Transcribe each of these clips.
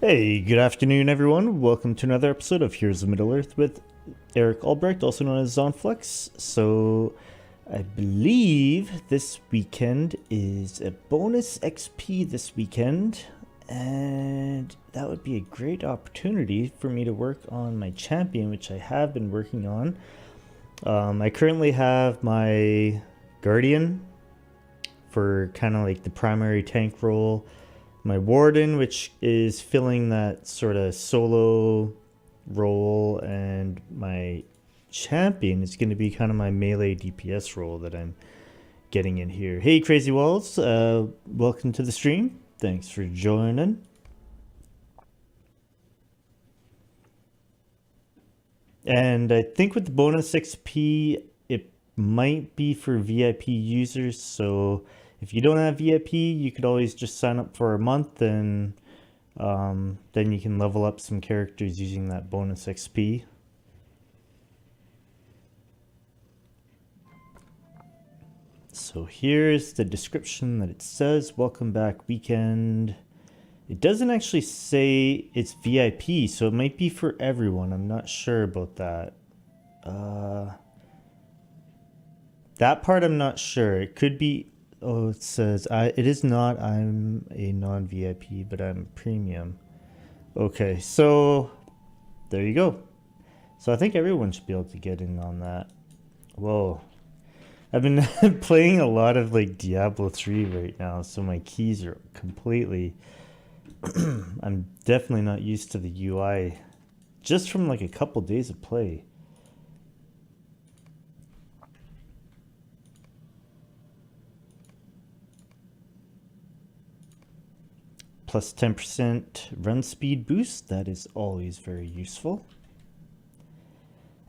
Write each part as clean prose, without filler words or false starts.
Hey, good afternoon, everyone. Welcome to another episode of Heroes of Middle-earth with Eric Albrecht, also known as Zonflux. So, I believe this weekend is a bonus XP this weekend, and that would be a great opportunity for me to work on my champion, which I have been working on. I currently have my Guardian for kind of like the primary tank role, my Warden, which is filling that sort of solo role, and my champion is going to be kind of my melee DPS role that I'm getting in here. Hey, Crazy Walls, welcome to the stream. Thanks for joining. And I think with the bonus XP, it might be for VIP users, so if you don't have VIP, you could always just sign up for a month, and then you can level up some characters using that bonus XP. So here's the description that it says. Welcome back weekend. It doesn't actually say it's VIP, so it might be for everyone. I'm not sure about that. That part I'm not sure. It could be. Oh, it says it is not. I'm a non-VIP, but I'm premium. Okay, so there you go. So I think everyone should be able to get in on that. Whoa. I've been playing a lot of like Diablo 3 right now, so my keys are completely I'm definitely not used to the UI just from like a couple days of play. Plus 10% run speed boost, that is always very useful.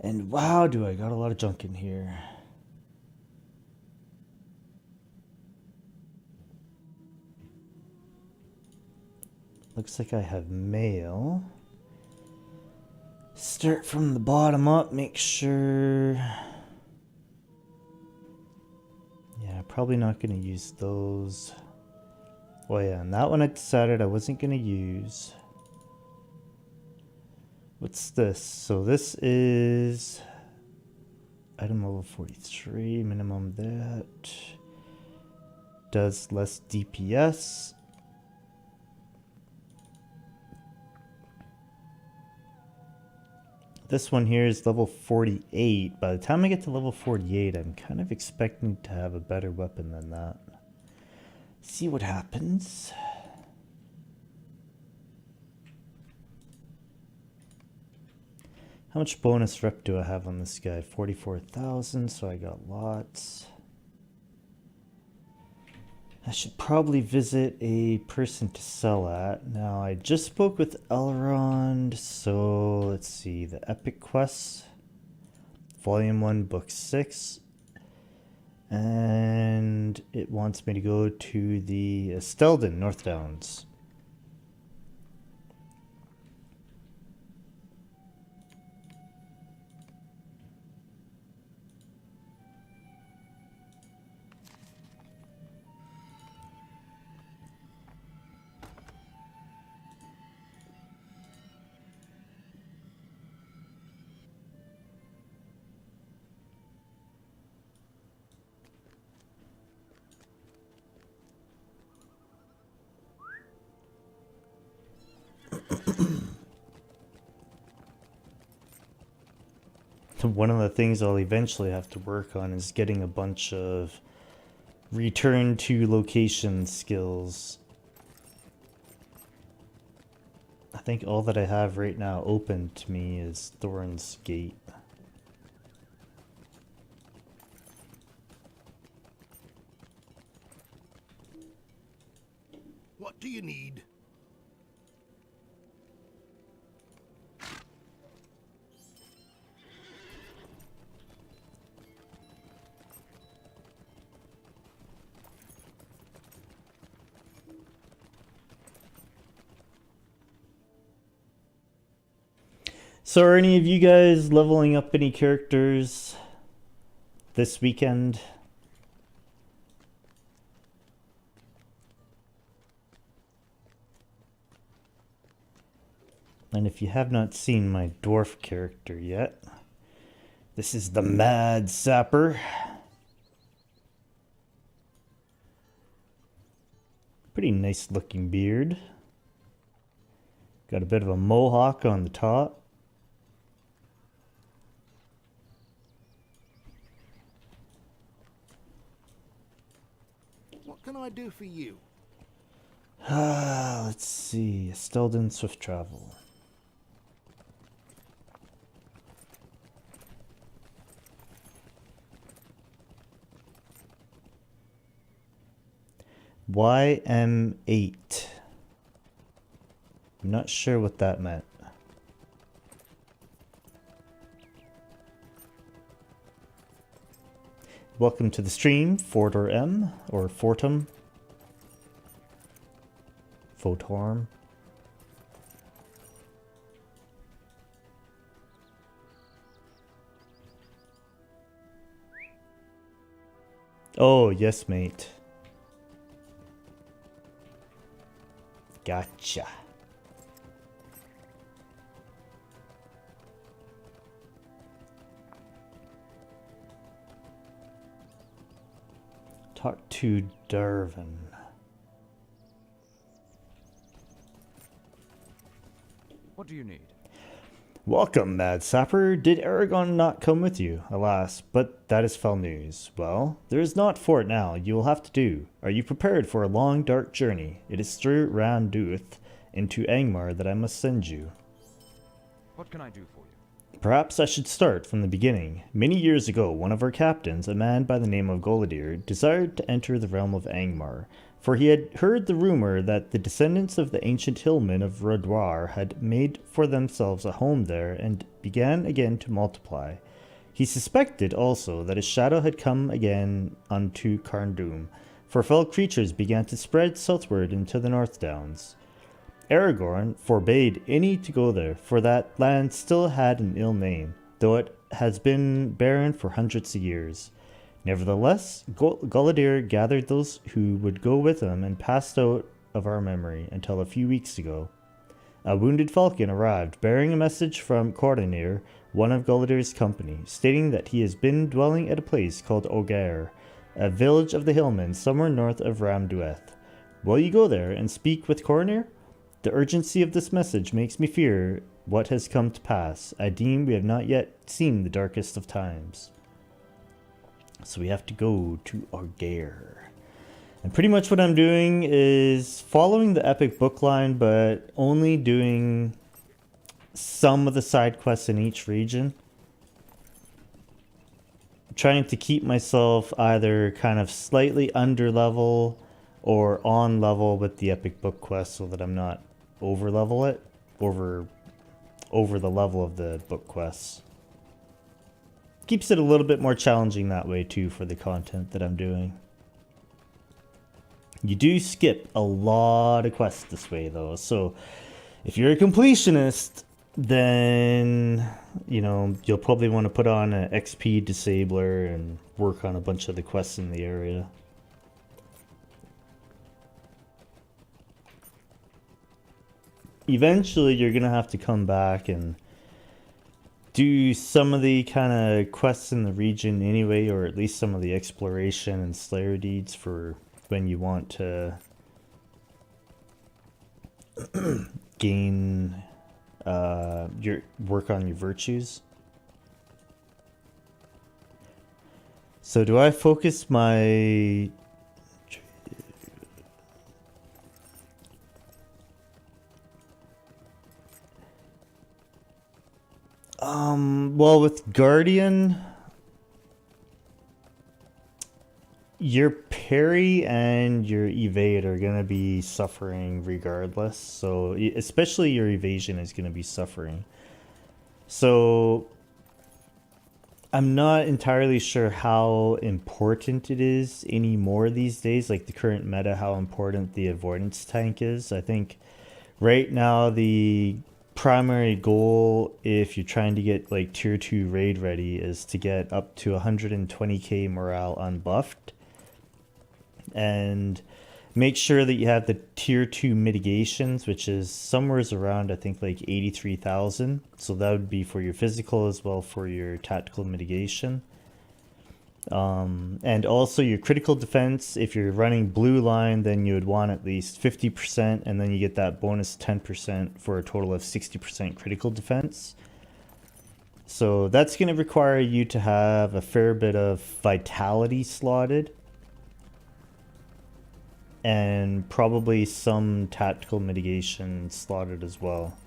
And wow, do I got a lot of junk in here. Looks like I have mail. Start from the bottom up, make sure. Yeah, probably not going to use those. Oh yeah, and that one I decided I wasn't going to use. What's this? So this is item level 43, minimum that. Does less DPS. This one here is level 48. By the time I get to level 48, I'm kind of expecting to have a better weapon than that. See what happens. How much bonus rep do I have on this guy? 44,000, so I got lots. I should probably visit a person to sell at. Now, I just spoke with Elrond, so let's see. The Epic Quests, Volume 1, Book 6. And it wants me to go to the Stelden, North Downs. One of the things I'll eventually have to work on is getting a bunch of return to location skills. I think all that I have right now open to me is Thorn's Gate. What do you need? So are any of you guys leveling up any characters this weekend? And if you have not seen my dwarf character yet, this is the Mad Sapper. Pretty nice looking beard. Got a bit of a mohawk on the top. What can I do for you? Let's see. Stelden Swift Travel. YM8. I'm not sure what that meant. Welcome to the stream, Fortor M, or Fortum. Photorm. Oh, yes, mate. Gotcha. Talk to Darvin. What do you need? Welcome, Mad Sapper. Did Aragon not come with you? Alas, but that is foul news. Well, there is naught for it now. You will have to do. Are you prepared for a long, dark journey? It is through Randuth into Angmar that I must send you. What can I do for you? Perhaps I should start from the beginning. Many years ago, one of our captains, a man by the name of Golidir, desired to enter the realm of Angmar, for he had heard the rumor that the descendants of the ancient hillmen of Rodwar had made for themselves a home there and began again to multiply. He suspected also that his shadow had come again unto Carndum, for fell creatures began to spread southward into the North Downs. Aragorn forbade any to go there, for that land still had an ill name, though it has been barren for hundreds of years. Nevertheless, Golidir gathered those who would go with him and passed out of our memory until a few weeks ago. A wounded falcon arrived, bearing a message from Coronir, one of Golidir's company, stating that he has been dwelling at a place called Ogair, a village of the hillmen somewhere north of Ramdueth. Will you go there and speak with Coronir? The urgency of this message makes me fear what has come to pass. I deem we have not yet seen the darkest of times. So we have to go to Ogair. And pretty much what I'm doing is following the epic book line, but only doing some of the side quests in each region. Trying to keep myself either kind of slightly under level or on level with the epic book quest so that I'm not over the level of the book quests. Keeps it a little bit more challenging that way too for the content that I'm doing. You do skip a lot of quests this way though, so if you're a completionist, then you know you'll probably want to put on an XP disabler and work on a bunch of the quests in the area. Eventually you're gonna have to come back and do some of the kind of quests in the region anyway, or at least some of the exploration and slayer deeds for when you want to gain your work on your virtues. So do I focus my well, with Guardian, your parry and your evade are going to be suffering regardless. So, especially your evasion is going to be suffering. So, I'm not entirely sure how important it is anymore these days, like the current meta, how important the avoidance tank is. I think right now the primary goal, if you're trying to get like tier 2 raid ready, is to get up to 120k morale unbuffed, and Make sure that you have the tier 2 mitigations, which is somewhere around, I think, like 83,000. So that would be for your physical as well for your tactical mitigation. And also your critical defense. If you're running blue line, then you would want at least 50%, and then you get that bonus 10% for a total of 60% critical defense. So that's going to require you to have a fair bit of vitality slotted. And probably some tactical mitigation slotted as well.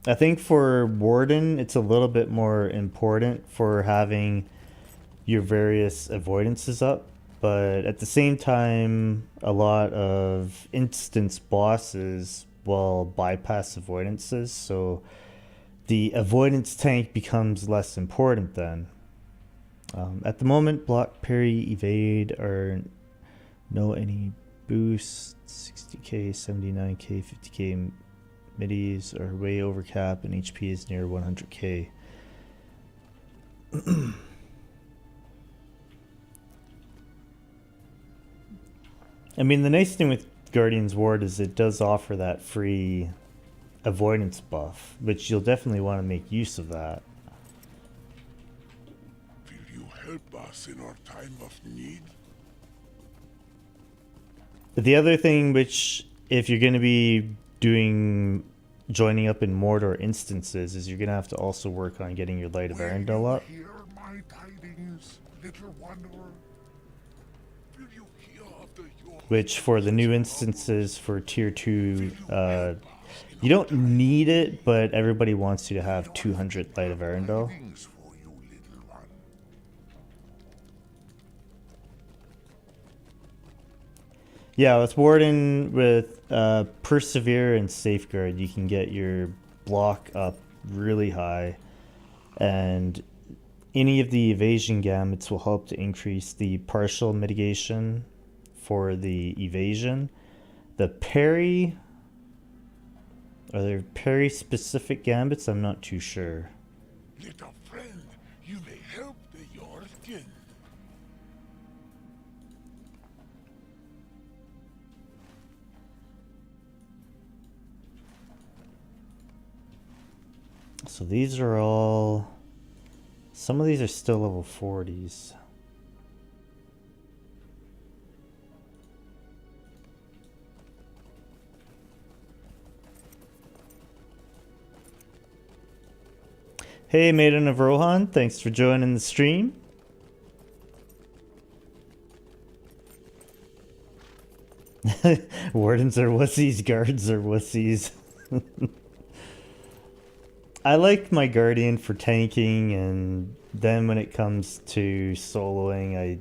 I think for Warden, it's a little bit more important for having your various avoidances up. But at the same time, a lot of instance bosses will bypass avoidances, so the avoidance tank becomes less important then. At the moment, block, parry, evade are no any boost. 60k, 79k, 50k middies are way over cap, and HP is near 100k. I mean, the nice thing with Guardian's Ward is it does offer that free avoidance buff, which you'll definitely want to make use of that. Will you help us in our time of need? The other thing, which if you're going to be joining up in Mordor instances, is you're going to have to also work on getting your Light of Arendelle up. Hear my tidings, little wanderer. Will you hear of the Which for the new instances for tier 2, you don't need it, but everybody wants you to have 200 Light of Arendelle. tidings for you, little one? Yeah, with Warden, with Persevere and Safeguard, you can get your block up really high, and any of the evasion gambits will help to increase the partial mitigation for the evasion. The parry, are there parry specific gambits? I'm not too sure. Little friend, you may help the Yorkin. So these are all, some of these are still level 40s. Hey, Maiden of Rohan, thanks for joining the stream. Wardens are wussies, guards are wussies. I like my Guardian for tanking, and then when it comes to soloing, I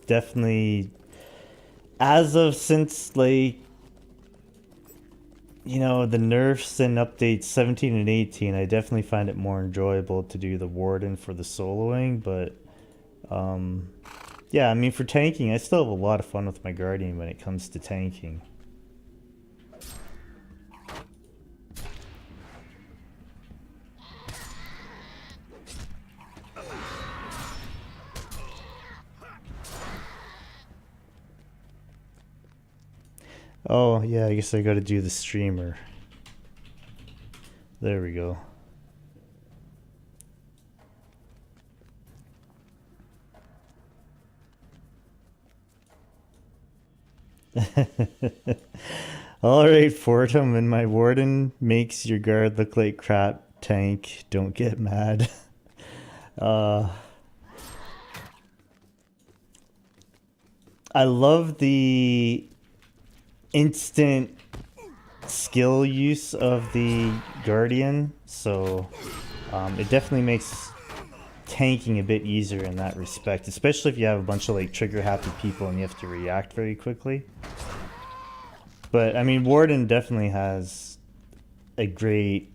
definitely, since like, you know, the nerfs and updates 17 and 18, I definitely find it more enjoyable to do the Warden for the soloing, but yeah, I mean, for tanking, I still have a lot of fun with my Guardian when it comes to tanking. Oh, yeah, I guess I gotta do the streamer. There we go. Alright, Fortum, and my Warden makes your guard look like crap. Tank, don't get mad. I love the instant skill use of the Guardian, so it definitely makes tanking a bit easier in that respect, especially if you have a bunch of like trigger happy people and you have to react very quickly. But I mean, Warden definitely has a great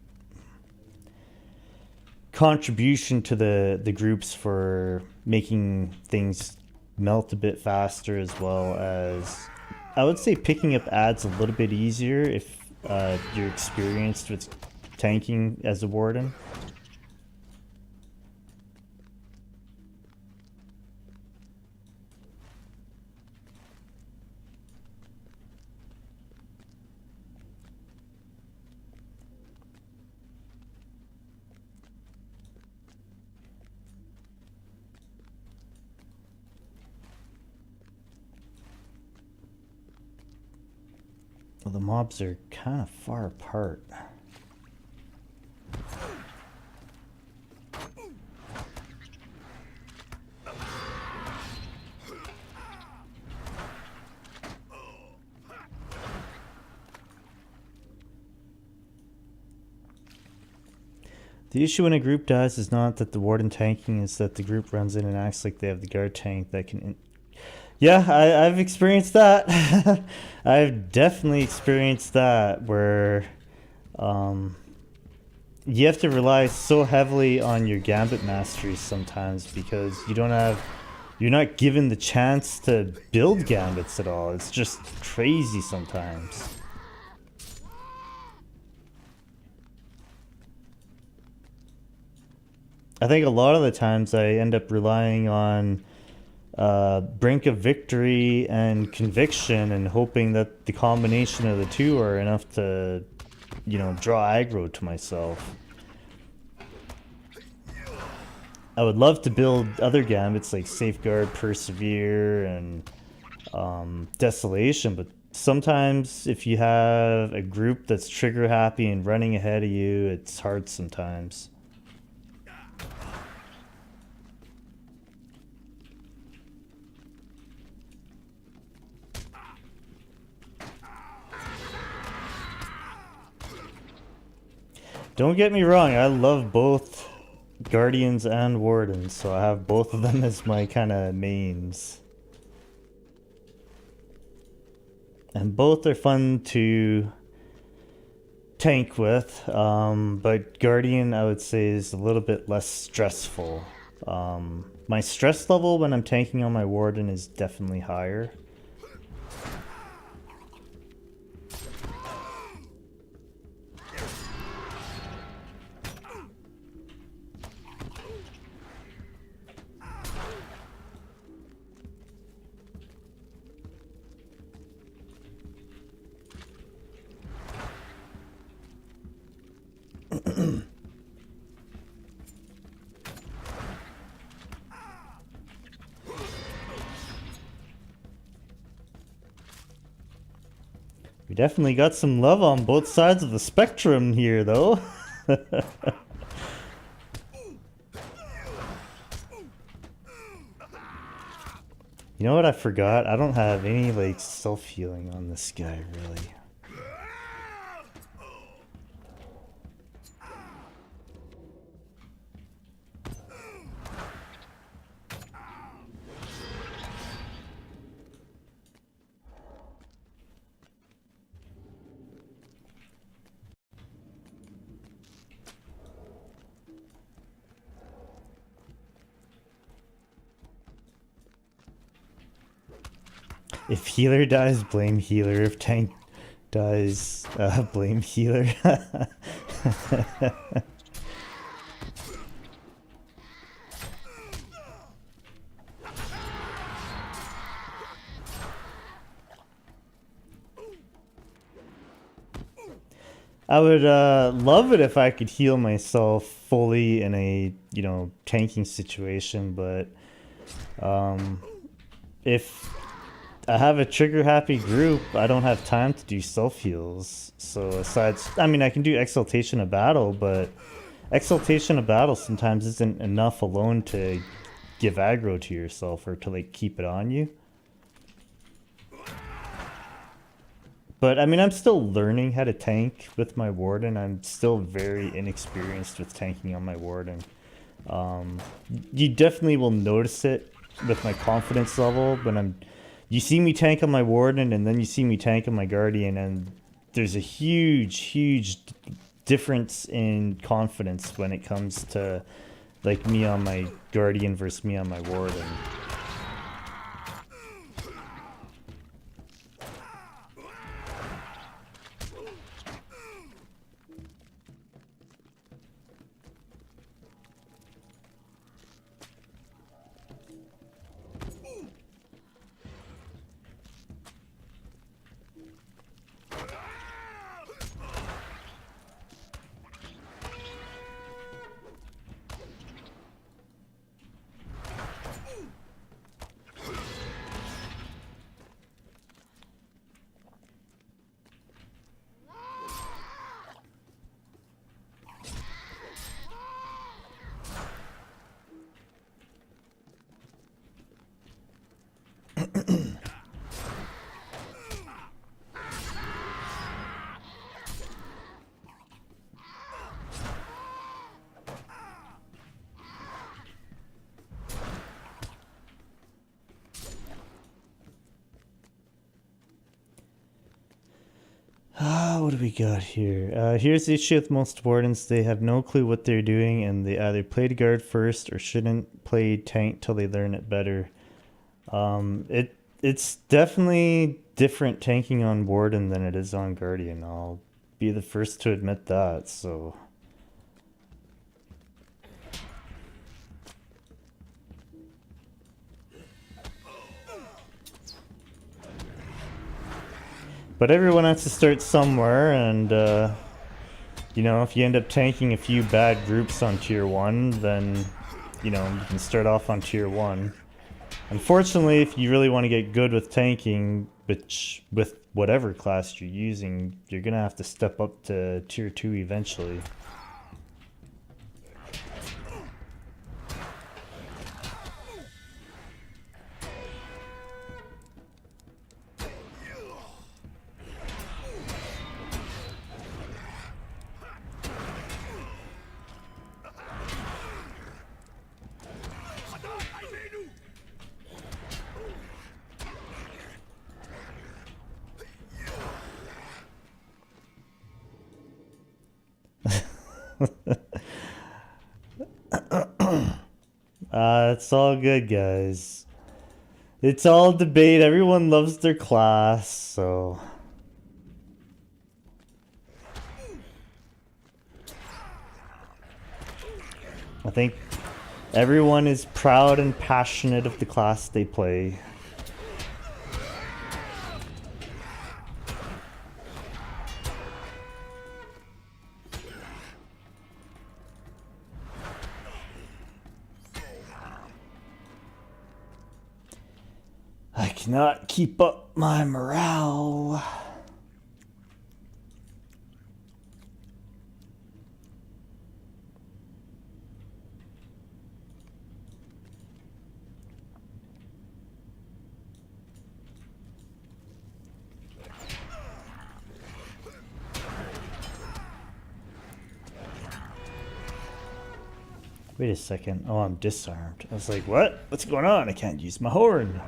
contribution to the groups for making things melt a bit faster, as well as I would say picking up ads a little bit easier if you're experienced with tanking as a warden. Well, the mobs are kind of far apart. The issue when a group dies is not that the warden tanking, is that the group runs in and acts like they have the guard tank that can... Yeah, I've experienced that. I've definitely experienced that, where you have to rely so heavily on your gambit mastery sometimes because you're not given the chance to build gambits at all. It's just crazy sometimes. I think a lot of the times I end up relying on brink of victory and conviction and hoping that the combination of the two are enough to, you know, draw aggro to myself. I would love to build other gambits like Safeguard, Persevere, and Desolation, but sometimes if you have a group that's trigger happy and running ahead of you, it's hard sometimes. Don't get me wrong, I love both Guardians and Wardens, so I have both of them as my kind of mains. And both are fun to tank with, but Guardian I would say is a little bit less stressful. My stress level when I'm tanking on my Warden is definitely higher. We definitely got some love on both sides of the spectrum here, though. You know what I forgot? I don't have any, like, self-healing on this guy, really. If healer dies, blame healer. If tank dies, blame healer. I would love it if I could heal myself fully in a, you know, tanking situation, but if I have a trigger happy group, I don't have time to do self heals. So aside, I mean, I can do Exaltation of Battle, but Exaltation of Battle sometimes isn't enough alone to give aggro to yourself or to, like, keep it on you. But I mean, I'm still learning how to tank with my Warden. I'm still very inexperienced with tanking on my Warden. You definitely will notice it with my confidence level when you see me tank on my Warden and then you see me tank on my Guardian, and there's a huge difference in confidence when it comes to, like, me on my Guardian versus me on my Warden. What do we got here? Here's the issue with most wardens. They have no clue what they're doing, and they either played guard first or shouldn't play tank till they learn it better. It's definitely different tanking on warden than it is on guardian. I'll be the first to admit that. So. But everyone has to start somewhere, and you know, if you end up tanking a few bad groups on tier 1, then you know, you can start off on tier 1. Unfortunately, if you really want to get good with tanking, which with whatever class you're using, you're gonna have to step up to tier 2 eventually. It's all good, guys. It's all debate. Everyone loves their class, so. I think everyone is proud and passionate of the class they play. I cannot keep up my morale. Wait a second. Oh, I'm disarmed. I was like, what? What's going on? I can't use my horn.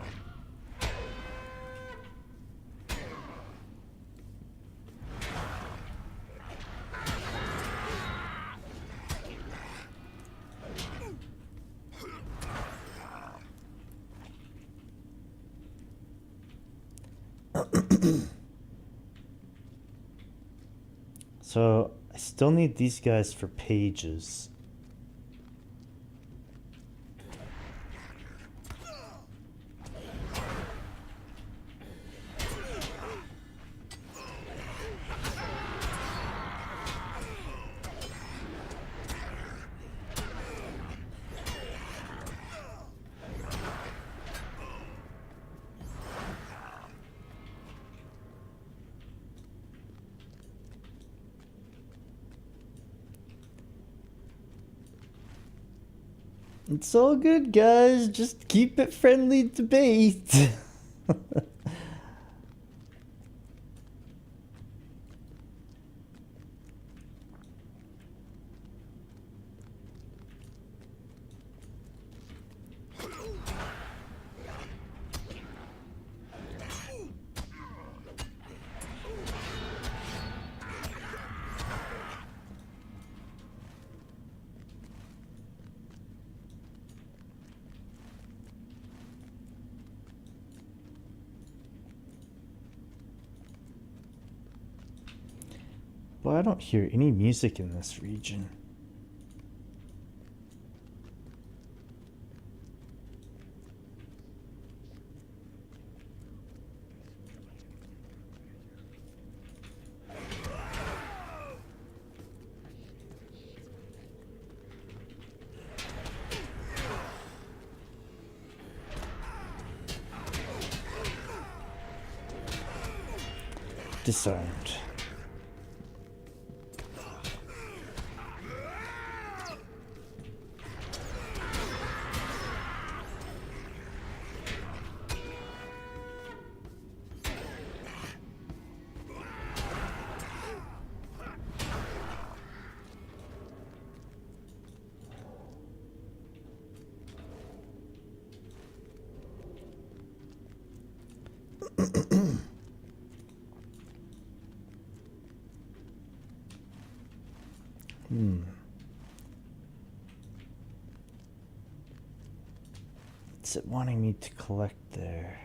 So, I still need these guys for pages. It's all good, guys. Just keep it friendly debate. Well, I don't hear any music in this region. Disarmed. What's it wanting me to collect there?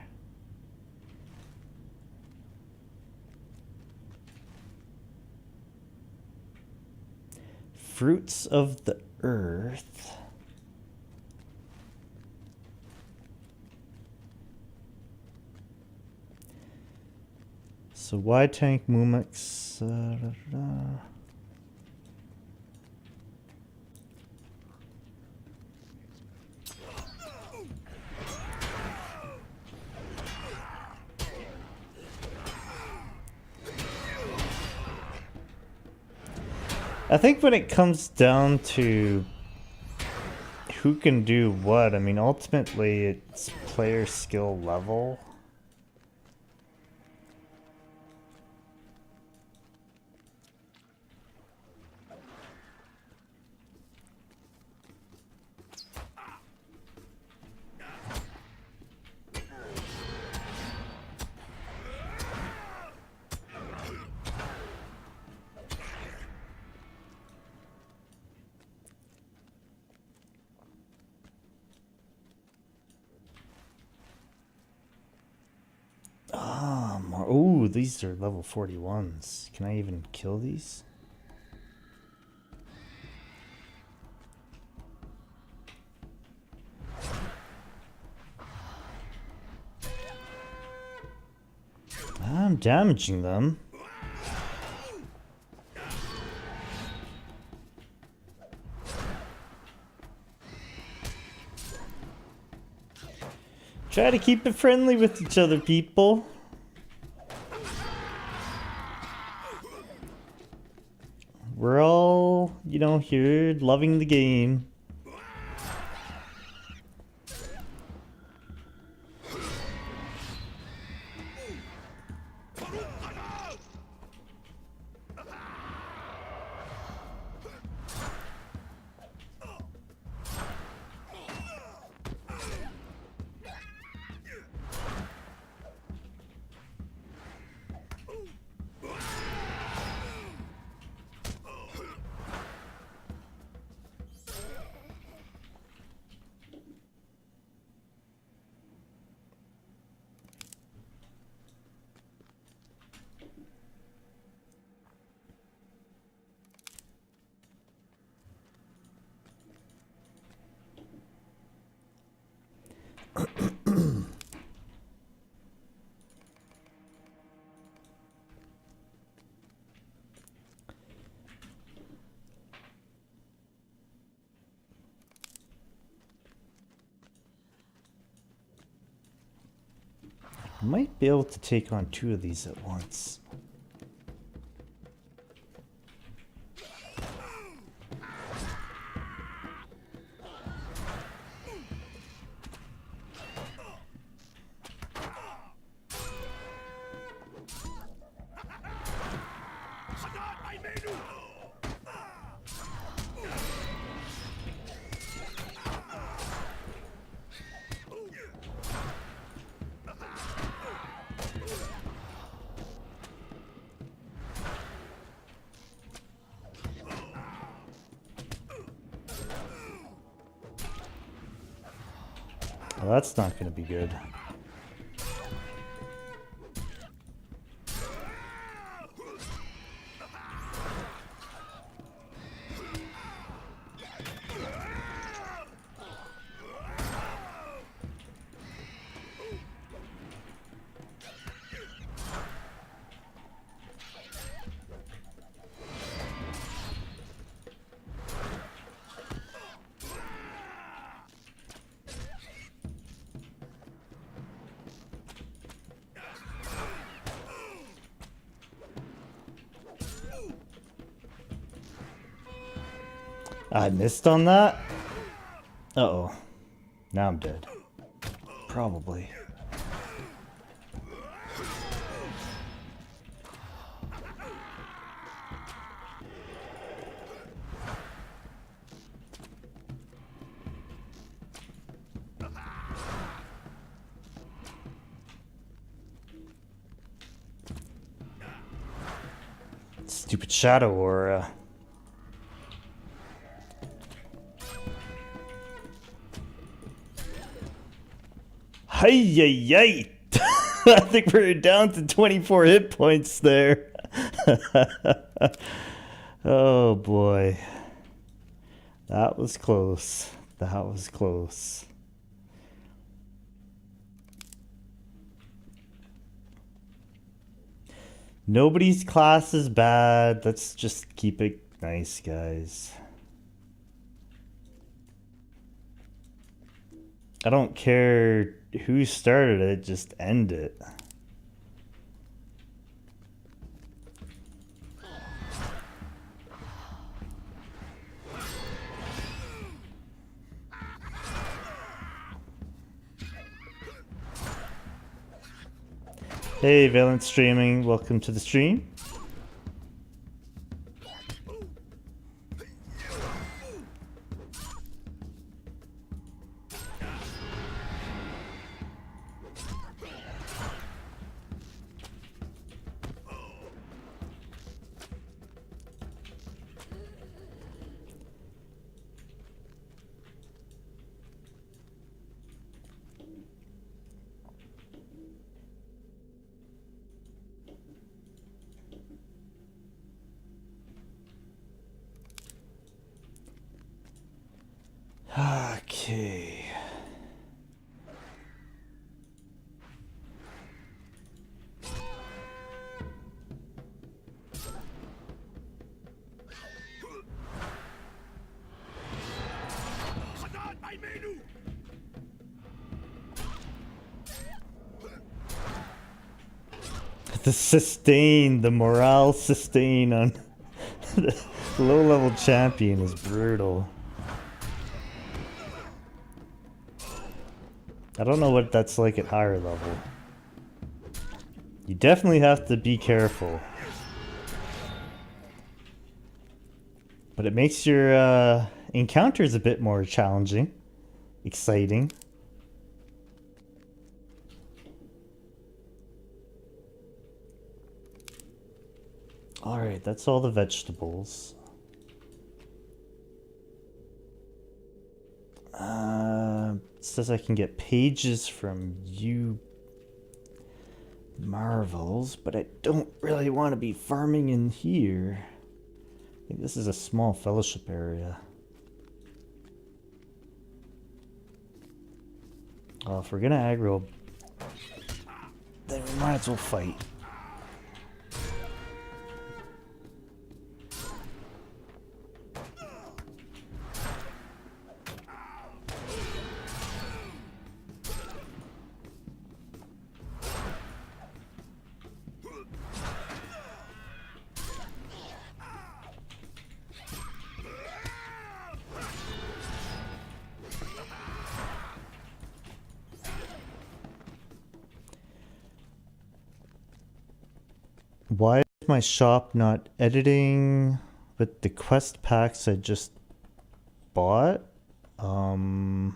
Fruits of the earth. So wide tank Mumix. I think when it comes down to who can do what, I mean, ultimately it's player skill level. Oh, these are level 41s. Can I even kill these? I'm damaging them. Try to keep it friendly with each other, people. We're all, you know, here loving the game. I might be able to take on 2 of these at once. Well, that's not going to be good. I missed on that? Uh-oh. Now I'm dead. Probably. Stupid shadow aura. Hey, yay! I think we're down to 24 hit points there. Oh boy. That was close. That was close. Nobody's class is bad. Let's just keep it nice, guys. I don't care who started it, just end it. Hey, Valent Streaming, welcome to the stream. Okay. The sustain, the morale sustain on the low-level champion is brutal. I don't know what that's like at higher level. You definitely have to be careful. But it makes your encounters a bit more challenging, exciting. Alright, that's all the vegetables. It says I can get pages from you marvels, but I don't really want to be farming in here. I think this is a small fellowship area. Oh, if we're gonna aggro, then we might as well fight. Why is my shop not editing with the quest packs I just bought? Do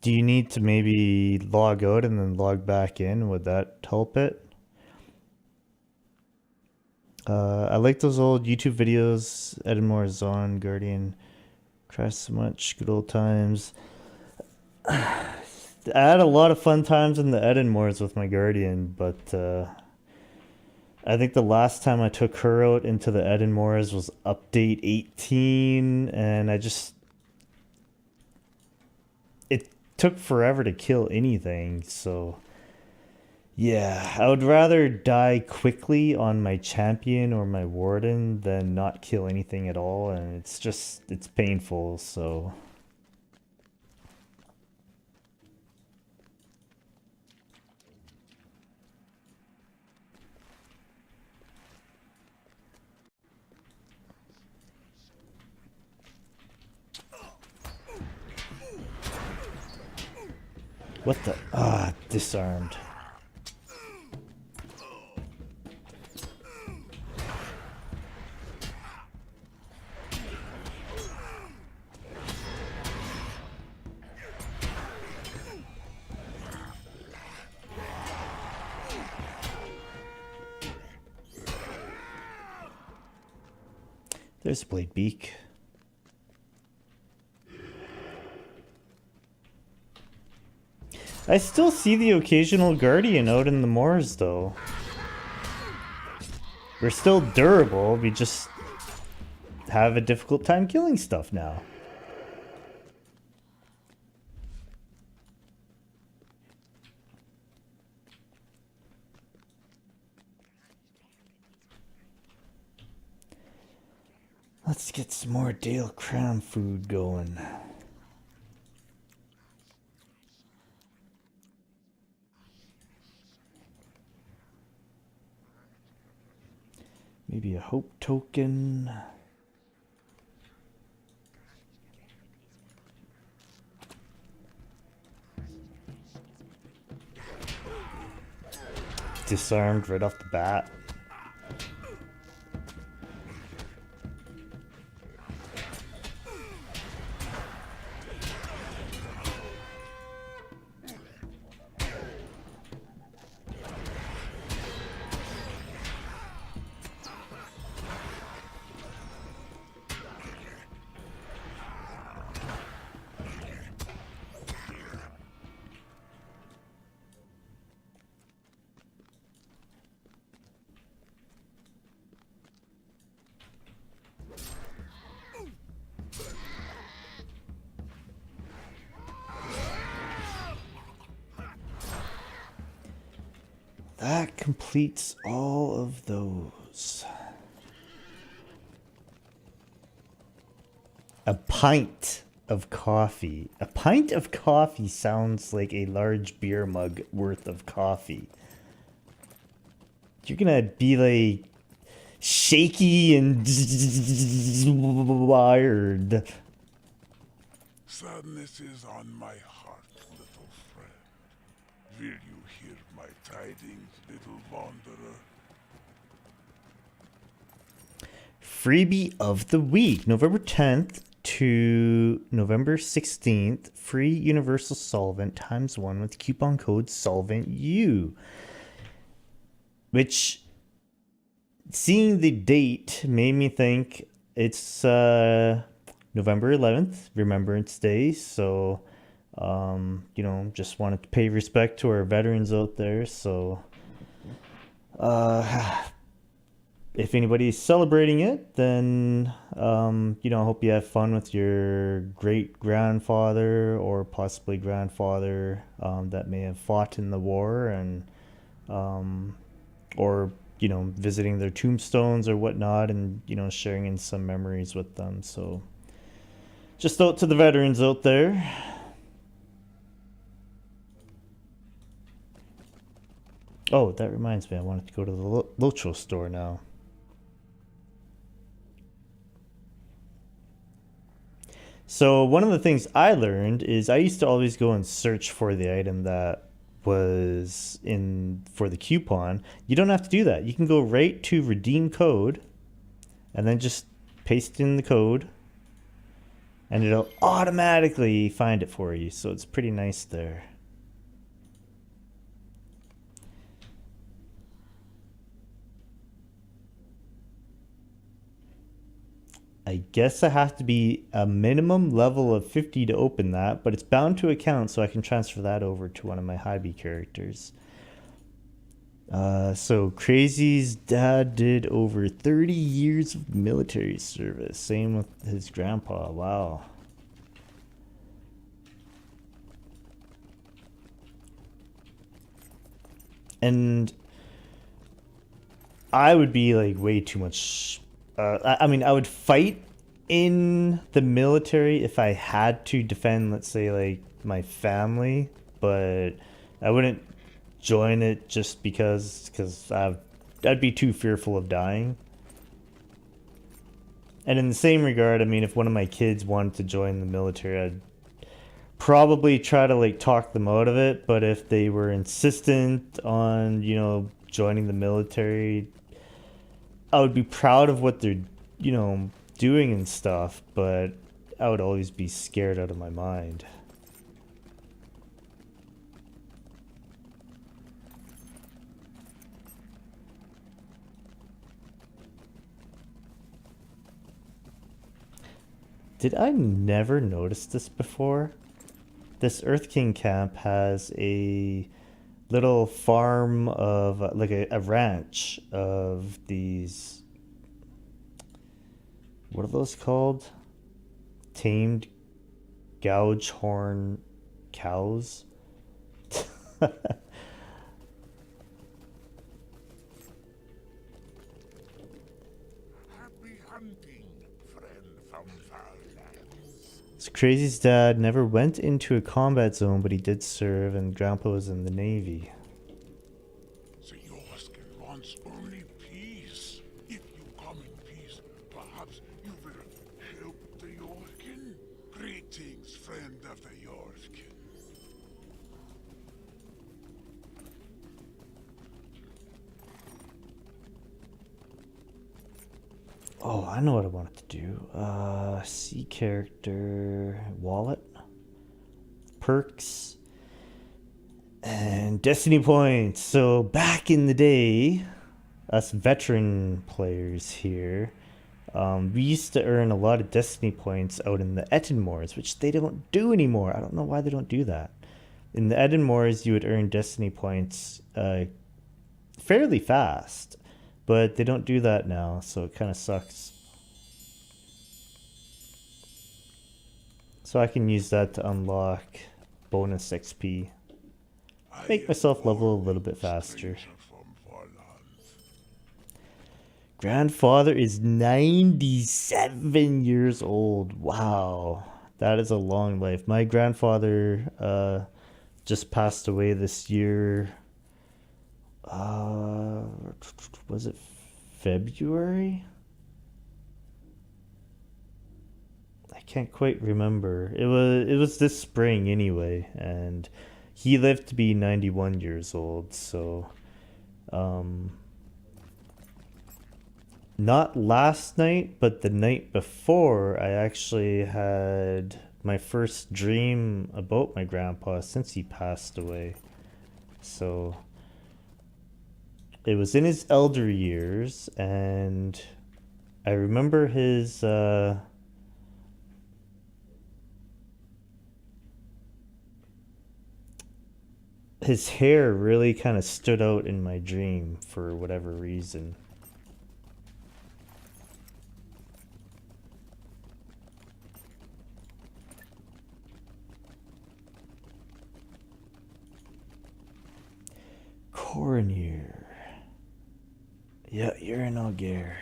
you need to maybe log out and then log back in? Would that help it? I like those old YouTube videos. Edinmore, Zon, Guardian, Crash so much, good old times. I had a lot of fun times in the Edinmores with my Guardian, but I think the last time I took her out into the Edinmores was update 18, and it took forever to kill anything, so yeah, I would rather die quickly on my champion or my warden than not kill anything at all, and it's painful, so... What the? Ah, disarmed. there's a blade beak. I still see the occasional guardian out in the moors, though. We're still durable, we just have a difficult time killing stuff now. Let's get some more Dale Crown food going. Maybe a hope token. Disarmed right off the bat. That completes all of those. A pint of coffee. A pint of coffee sounds like a large beer mug worth of coffee. You're gonna be like shaky and wired. Sadness is on my heart, little friend. Will you hear my tidings, little wanderer? Freebie of the week, November 10th to November 16th. Free universal solvent ×1 with coupon code SOLVENTU. Which, seeing the date, made me think it's November 11th, Remembrance Day. So, you know, just wanted to pay respect to our veterans out there. So, if anybody's celebrating it, then, you know, I hope you have fun with your great-grandfather or possibly grandfather that may have fought in the war, and or, you know, visiting their tombstones or whatnot, and, you know, sharing in some memories with them. So just out to the veterans out there. Oh, that reminds me, I wanted to go to the Locho store now. So one of the things I learned is I used to always go and search for the item that was in for the coupon. You don't have to do that. You can go right to redeem code and then just paste in the code and it'll automatically find it for you. So it's pretty nice there. I guess I have to be a minimum level of 50 to open that, but it's bound to account, so I can transfer that over to one of my Hybe characters. So Crazy's dad did over 30 years of military service. Same with his grandpa. Wow. And I would be like way too much. I mean, I would fight in the military if I had to defend, let's say, like my family, but I wouldn't join it just because I'd be too fearful of dying. And in the same regard, I mean, if one of my kids wanted to join the military, I'd probably try to like talk them out of it. But if they were insistent on, you know, joining the military, I would be proud of what they're, you know, doing and stuff, but I would always be scared out of my mind. Did I never notice this before? This Earth King camp has a little farm of like a ranch of these, what are those called? Tamed gouge horn cows. Happy hunting, friend from far lands. It's Crazy's dad never went into a combat zone, but he did serve, and Grandpa was in the Navy. The Yorskin wants only peace. If you come in peace, perhaps you will help the Yorskin. Greetings, friend of the Yorskin. Oh, I know what I wanted to do. C character, wallet, perks, and destiny points. So back in the day, us veteran players here, we used to earn a lot of destiny points out in the Etenmoors, which they don't do anymore. I don't know why they don't do that. In the Etenmoors, you would earn destiny points fairly fast. But they don't do that now, so it kind of sucks. So I can use that to unlock bonus XP. Make myself level a little bit faster. Grandfather is 97 years old. Wow. That is a long life. My grandfather just passed away this year. Was it February? I can't quite remember. It was this spring anyway, and he lived to be 91 years old, so not last night, but the night before, I actually had my first dream about my grandpa since he passed away. So it was in his elder years, and I remember his hair really kind of stood out in my dream for whatever reason. Coroner. Yeah, you're an Auger.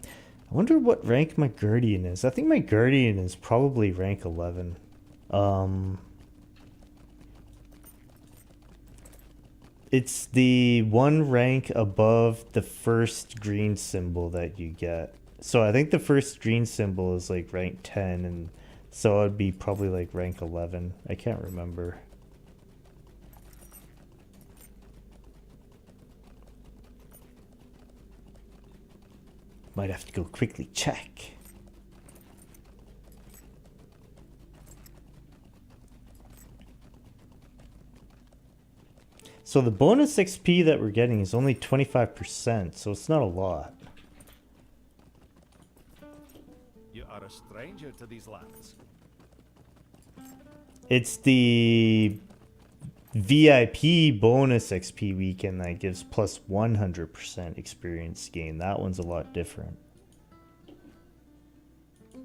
I wonder what rank my Guardian is. I think my Guardian is probably rank 11. It's the one rank above the first green symbol that you get. So I think the first green symbol is like rank 10, and so it'd be probably like rank 11. I can't remember. Might have to go quickly check. So the bonus XP that we're getting is only 25%, so it's not a lot. You are a stranger to these lands. It's the VIP bonus XP weekend that gives plus 100% experience gain. That one's a lot different.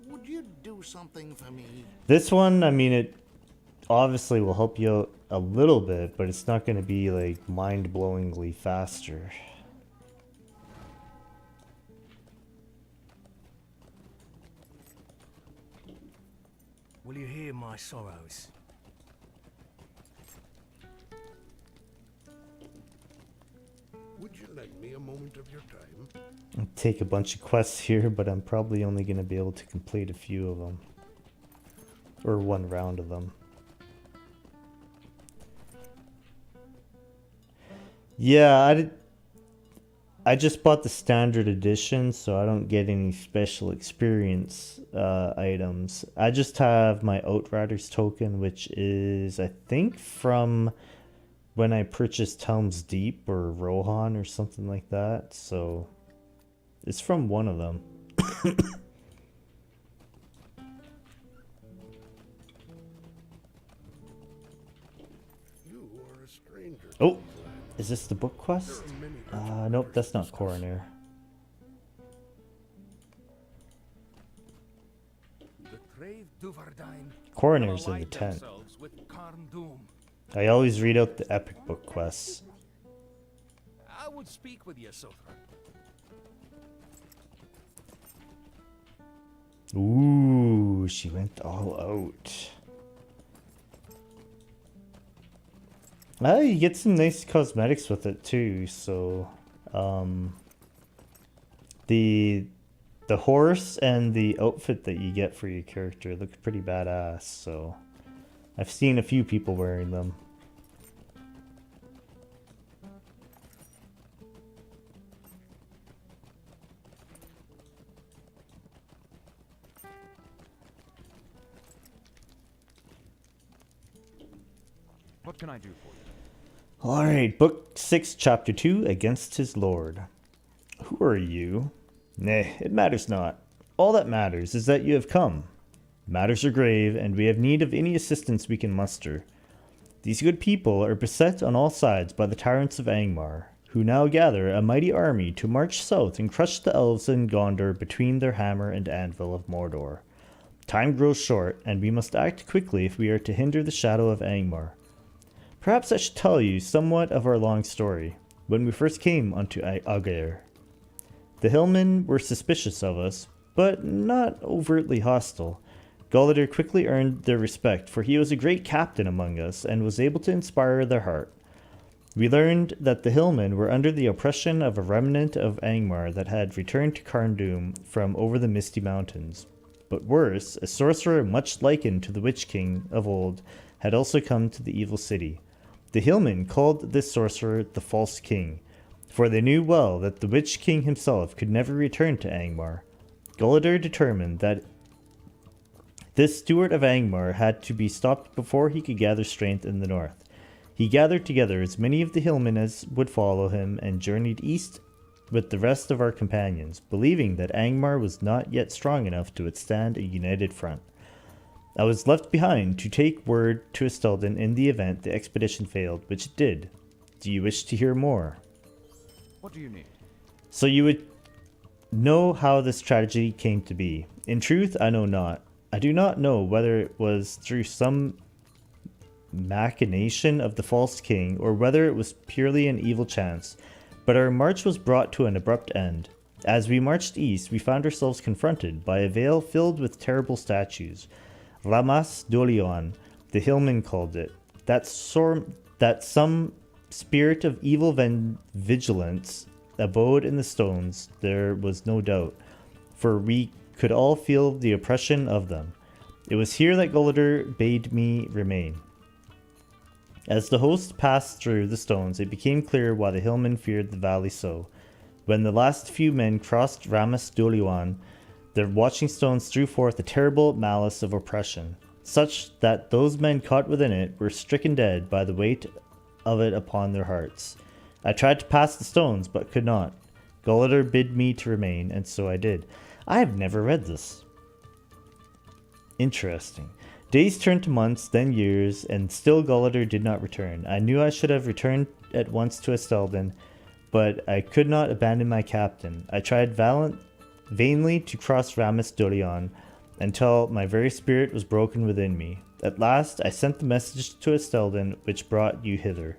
Would you do something for me? This one, I mean, it obviously will help you out a little bit, but it's not going to be like mind-blowingly faster. Will you hear my sorrows? Would you lend me a moment of your time? I'll take a bunch of quests here, but I'm probably only going to be able to complete a few of them. Or one round of them. Yeah, I just bought the standard edition, so I don't get any special experience items. I just have my Outriders token, which is, I think, from when I purchased Helm's Deep or Rohan or something like that, so it's from one of them. You are a stranger. Oh, is this the book quest? Nope, that's not Coroner. Coroner's in the tent. I always read out the epic book quests. I would speak with you, Sothra. Ooh, she went all out. You get some nice cosmetics with it too, so the horse and the outfit that you get for your character look pretty badass, so I've seen a few people wearing them. What can I do for you? Alright, Book 6, Chapter 2, Against His Lord. Who are you? Nay, it matters not. All that matters is that you have come. Matters are grave, and we have need of any assistance we can muster. These good people are beset on all sides by the tyrants of Angmar, who now gather a mighty army to march south and crush the elves in Gondor between their hammer and anvil of Mordor. Time grows short, and we must act quickly if we are to hinder the shadow of Angmar. Perhaps I should tell you somewhat of our long story. When we first came unto Aughair, the hillmen were suspicious of us, but not overtly hostile. Gullider quickly earned their respect, for he was a great captain among us and was able to inspire their heart. We learned that the hillmen were under the oppression of a remnant of Angmar that had returned to Carndum from over the misty mountains. But worse, a sorcerer much likened to the Witch King of old had also come to the evil city. The hillmen called this sorcerer the False King, for they knew well that the Witch King himself could never return to Angmar. Gullider determined that this steward of Angmar had to be stopped before he could gather strength in the north. He gathered together as many of the hillmen as would follow him and journeyed east with the rest of our companions, believing that Angmar was not yet strong enough to withstand a united front. I was left behind to take word to Estelden in the event the expedition failed, which it did. Do you wish to hear more? What do you need? So you would know how this tragedy came to be. In truth, I know not. I do not know whether it was through some machination of the false king, or whether it was purely an evil chance, but our march was brought to an abrupt end. As we marched east, we found ourselves confronted by a vale filled with terrible statues. Ramas Dolion, the hillman called it. That some spirit of evil vigilance abode in the stones, there was no doubt, for we could all feel the oppression of them. It was here that Gullider bade me remain. As the host passed through the stones, it became clear why the hillmen feared the valley so. When the last few men crossed Ramas Dolion, their watching stones threw forth a terrible malice of oppression, such that those men caught within it were stricken dead by the weight of it upon their hearts. I tried to pass the stones, but could not. Gullider bid me to remain, and so I did. I have never read this. Interesting. Days turned to months, then years, and still Gullider did not return. I knew I should have returned at once to Estelden, but I could not abandon my captain. I tried vainly to cross Ramas Dolion until my very spirit was broken within me. At last I sent the message to Estelden which brought you hither.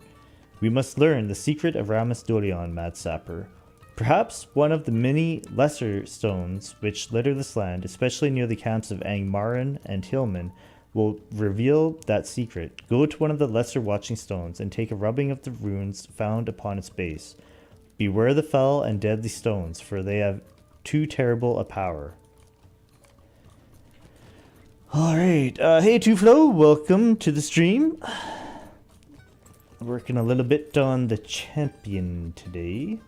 We must learn the secret of Ramas Dolion, Mad Sapper. Perhaps one of the many lesser stones which litter this land, especially near the camps of Angmarin and Hillman, will reveal that secret. Go to one of the lesser watching stones and take a rubbing of the runes found upon its base. Beware the fell and deadly stones, for they have too terrible a power. Alright, hey Tuflo, welcome to the stream. Working a little bit on the champion today.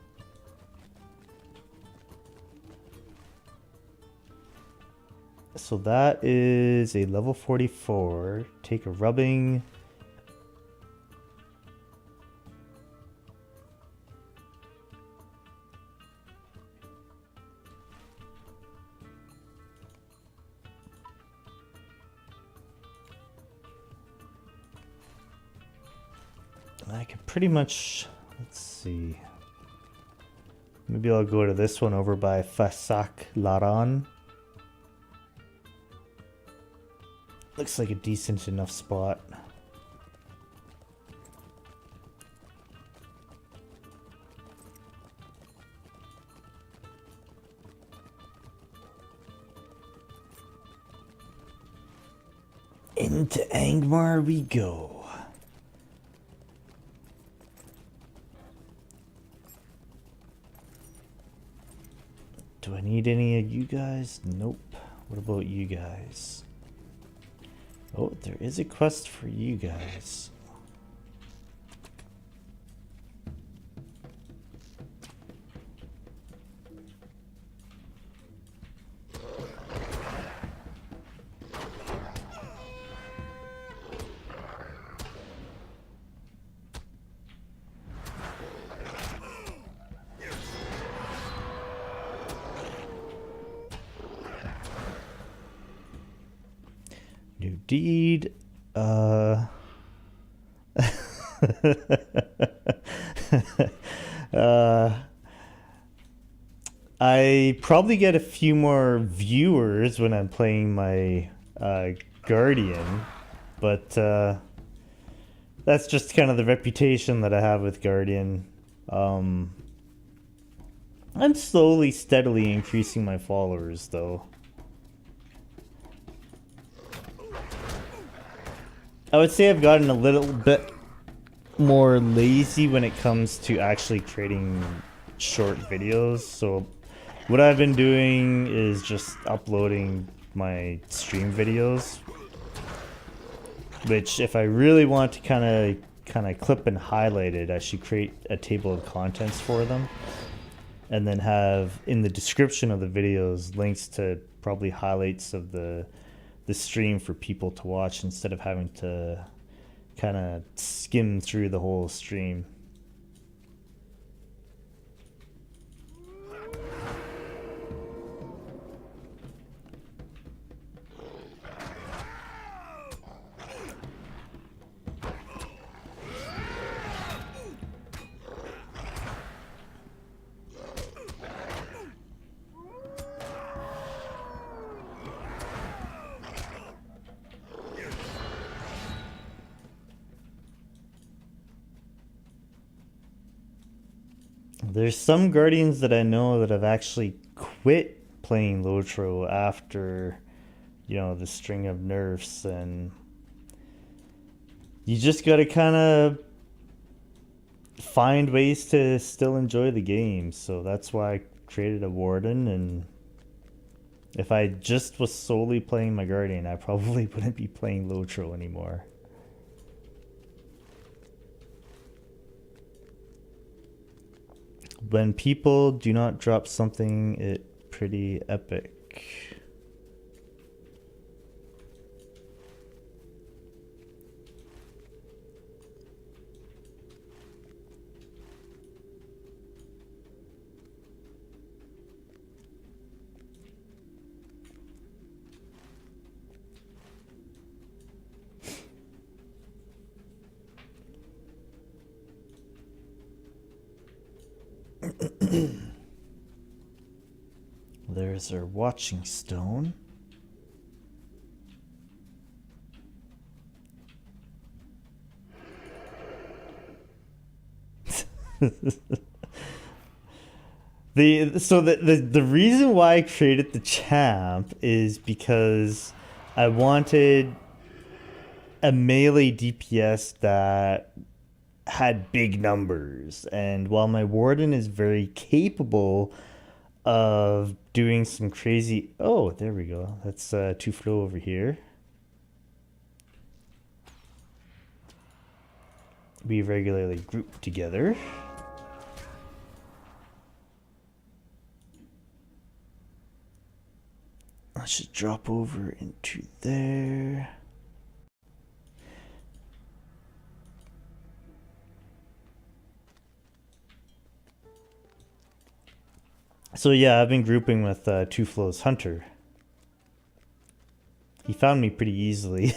So that is a level 44. Take a rubbing. I could pretty much, let's see. Maybe I'll go to this one over by Fasak Laran. Looks like a decent enough spot. Into Angmar we go. Do I need any of you guys? Nope. What about you guys? Oh, there is a quest for you guys. New deed. I probably get a few more viewers when I'm playing my Guardian, but that's just kind of the reputation that I have with Guardian. I'm slowly, steadily increasing my followers, though. I would say I've gotten a little bit more lazy when it comes to actually creating short videos. So what I've been doing is just uploading my stream videos, which if I really want to kind of clip and highlight it, I should create a table of contents for them and then have in the description of the videos links to probably highlights of the stream for people to watch instead of having to kind of skim through the whole stream. There's some Guardians that I know that have actually quit playing Lotro after, you know, the string of nerfs, and you just gotta kind of find ways to still enjoy the game. So that's why I created a Warden, and if I just was solely playing my Guardian, I probably wouldn't be playing Lotro anymore. When people do not drop something, it's pretty epic. There's our watching stone. The reason why I created the champ is because I wanted a melee DPS that had big numbers, and while my Warden is very capable of doing some crazy... Oh, there we go. That's two flow over here. We regularly group together. I should drop over into there. So yeah, I've been grouping with Two Flows Hunter. He found me pretty easily.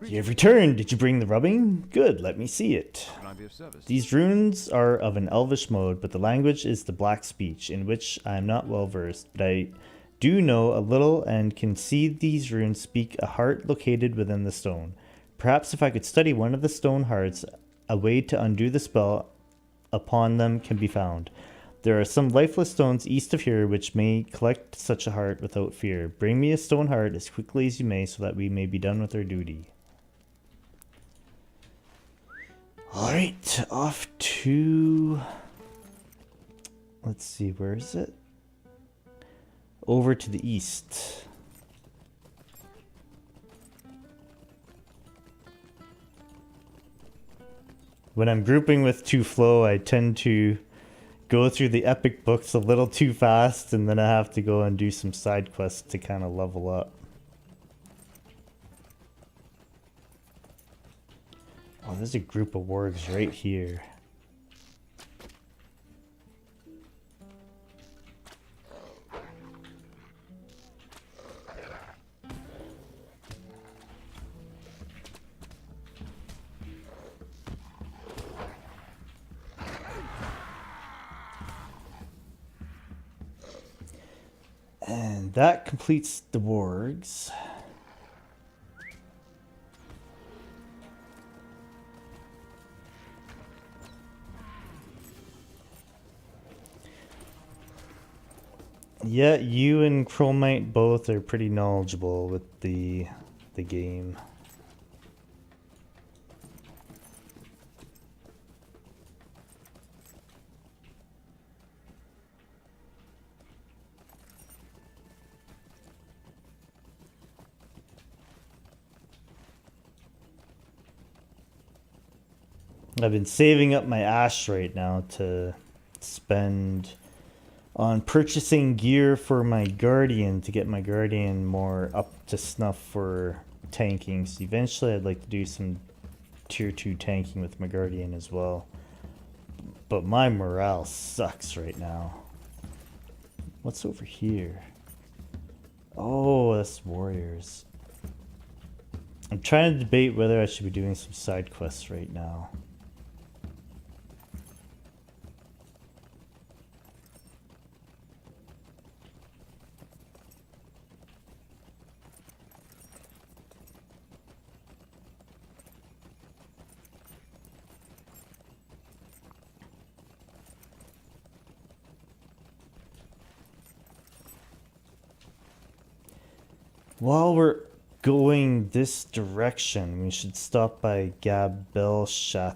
You have returned. Did you bring the rubbing? Good, let me see it. Can I be of service? These runes are of an elvish mode, but the language is the black speech, in which I am not well versed, but I do know a little and can see these runes speak a heart located within the stone. Perhaps if I could study one of the stone hearts, a way to undo the spell upon them can be found. There are some lifeless stones east of here which may collect such a heart without fear. Bring me a stone heart as quickly as you may so that we may be done with our duty. Alright, off to... Let's see, where is it? Over to the east. When I'm grouping with 2Flow, I tend to go through the epic books a little too fast, and then I have to go and do some side quests to kind of level up. Oh, there's a group of wargs right here. And that completes the wargs. Yeah, you and Chromite both are pretty knowledgeable with the game. I've been saving up my ash right now to spend on purchasing gear for my Guardian to get my Guardian more up to snuff for tanking. So eventually I'd like to do some tier 2 tanking with my Guardian as well. But my morale sucks right now. What's over here? Oh, that's warriors. I'm trying to debate whether I should be doing some side quests right now. While we're going this direction, we should stop by Gabelshather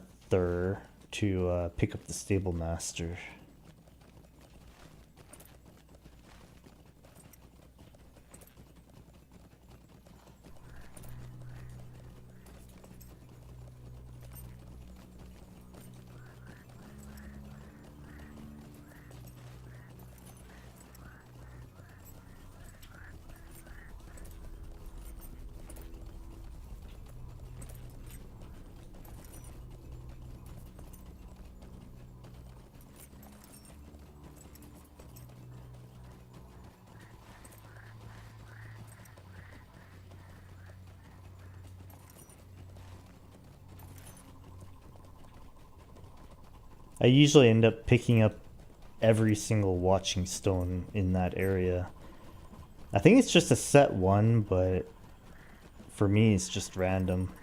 to pick up the stable master. I usually end up picking up every single watching stone in that area. I think it's just a set one, but for me it's just random.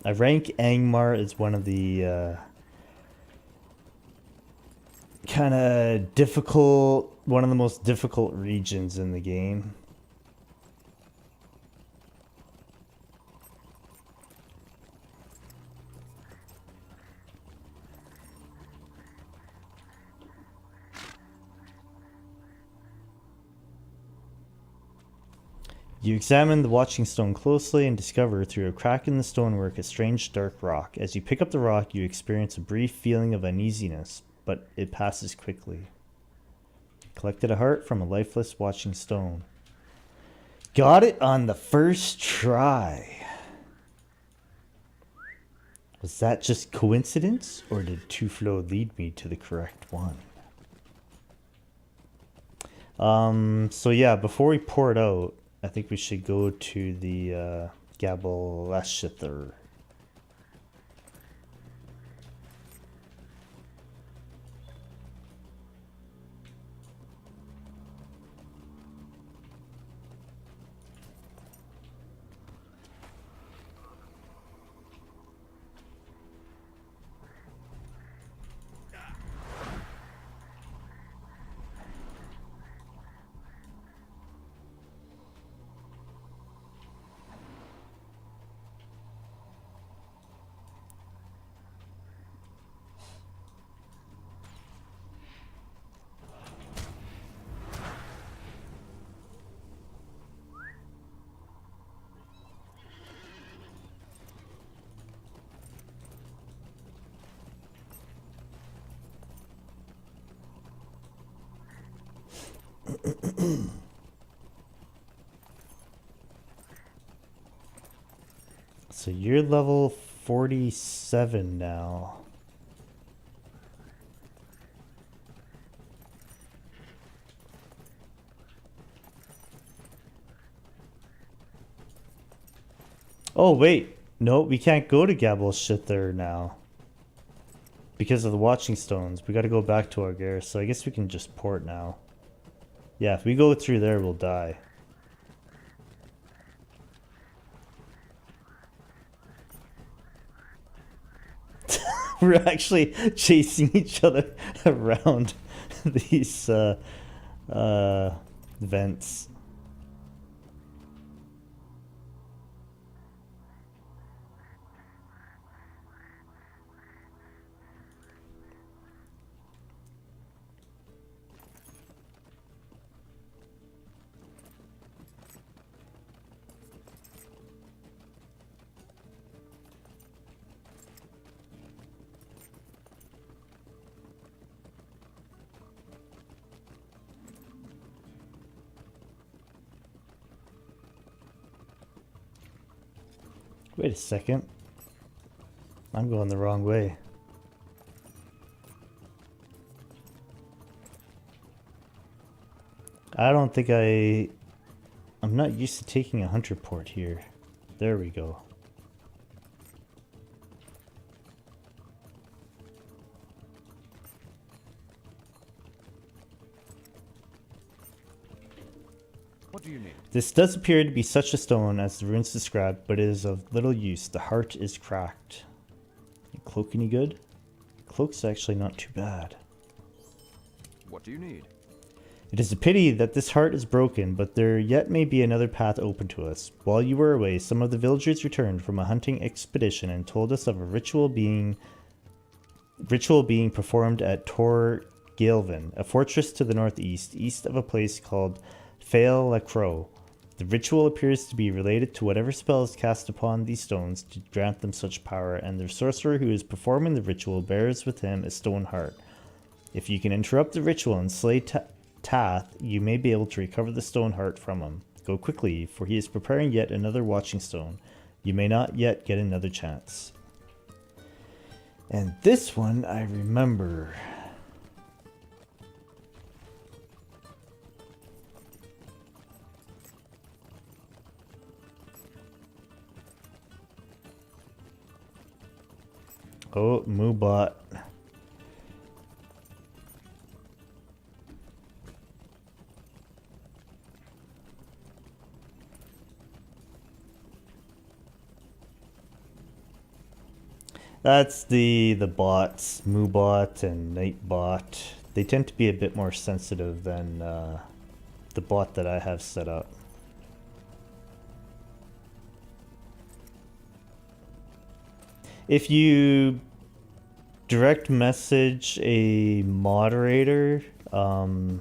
I rank Angmar as one of the kind of difficult, one of the most difficult regions in the game. You examine the watching stone closely and discover through a crack in the stonework a strange dark rock. As you pick up the rock, you experience a brief feeling of uneasiness, but it passes quickly. Collected a heart from a lifeless watching stone. Got it on the first try. Was that just coincidence, or did Tuflo lead me to the correct one? So yeah, before we pour it out, I think we should go to the Gabalashither. So you're level 47 now. Oh wait, no, we can't go to Gabalashither now. Because of the watching stones. We gotta go back to Argare, so I guess we can just port now. Yeah, if we go through there, we'll die. We're actually chasing each other around these vents. Wait a second. I'm going the wrong way. I don't think I'm not used to taking a hunter port here. There we go. What do you need? This does appear to be such a stone as the runes describe, but it is of little use. The heart is cracked. Cloak any good? Cloak's actually not too bad. What do you need? It is a pity that this heart is broken, but there yet may be another path open to us. While you were away, some of the villagers returned from a hunting expedition and told us of a ritual being performed at Tor Gaelvin, a fortress to the northeast, east of a place called Fail La Crow. The ritual appears to be related to whatever spell is cast upon these stones to grant them such power, and the sorcerer who is performing the ritual bears with him a stone heart. If you can interrupt the ritual and slay Tath, you may be able to recover the stone heart from him. Go quickly, for he is preparing yet another watching stone. You may not yet get another chance. And this one I remember. Oh, Moobot. That's the bots, Moobot and Nightbot. They tend to be a bit more sensitive than the bot that I have set up. If you direct message a moderator, or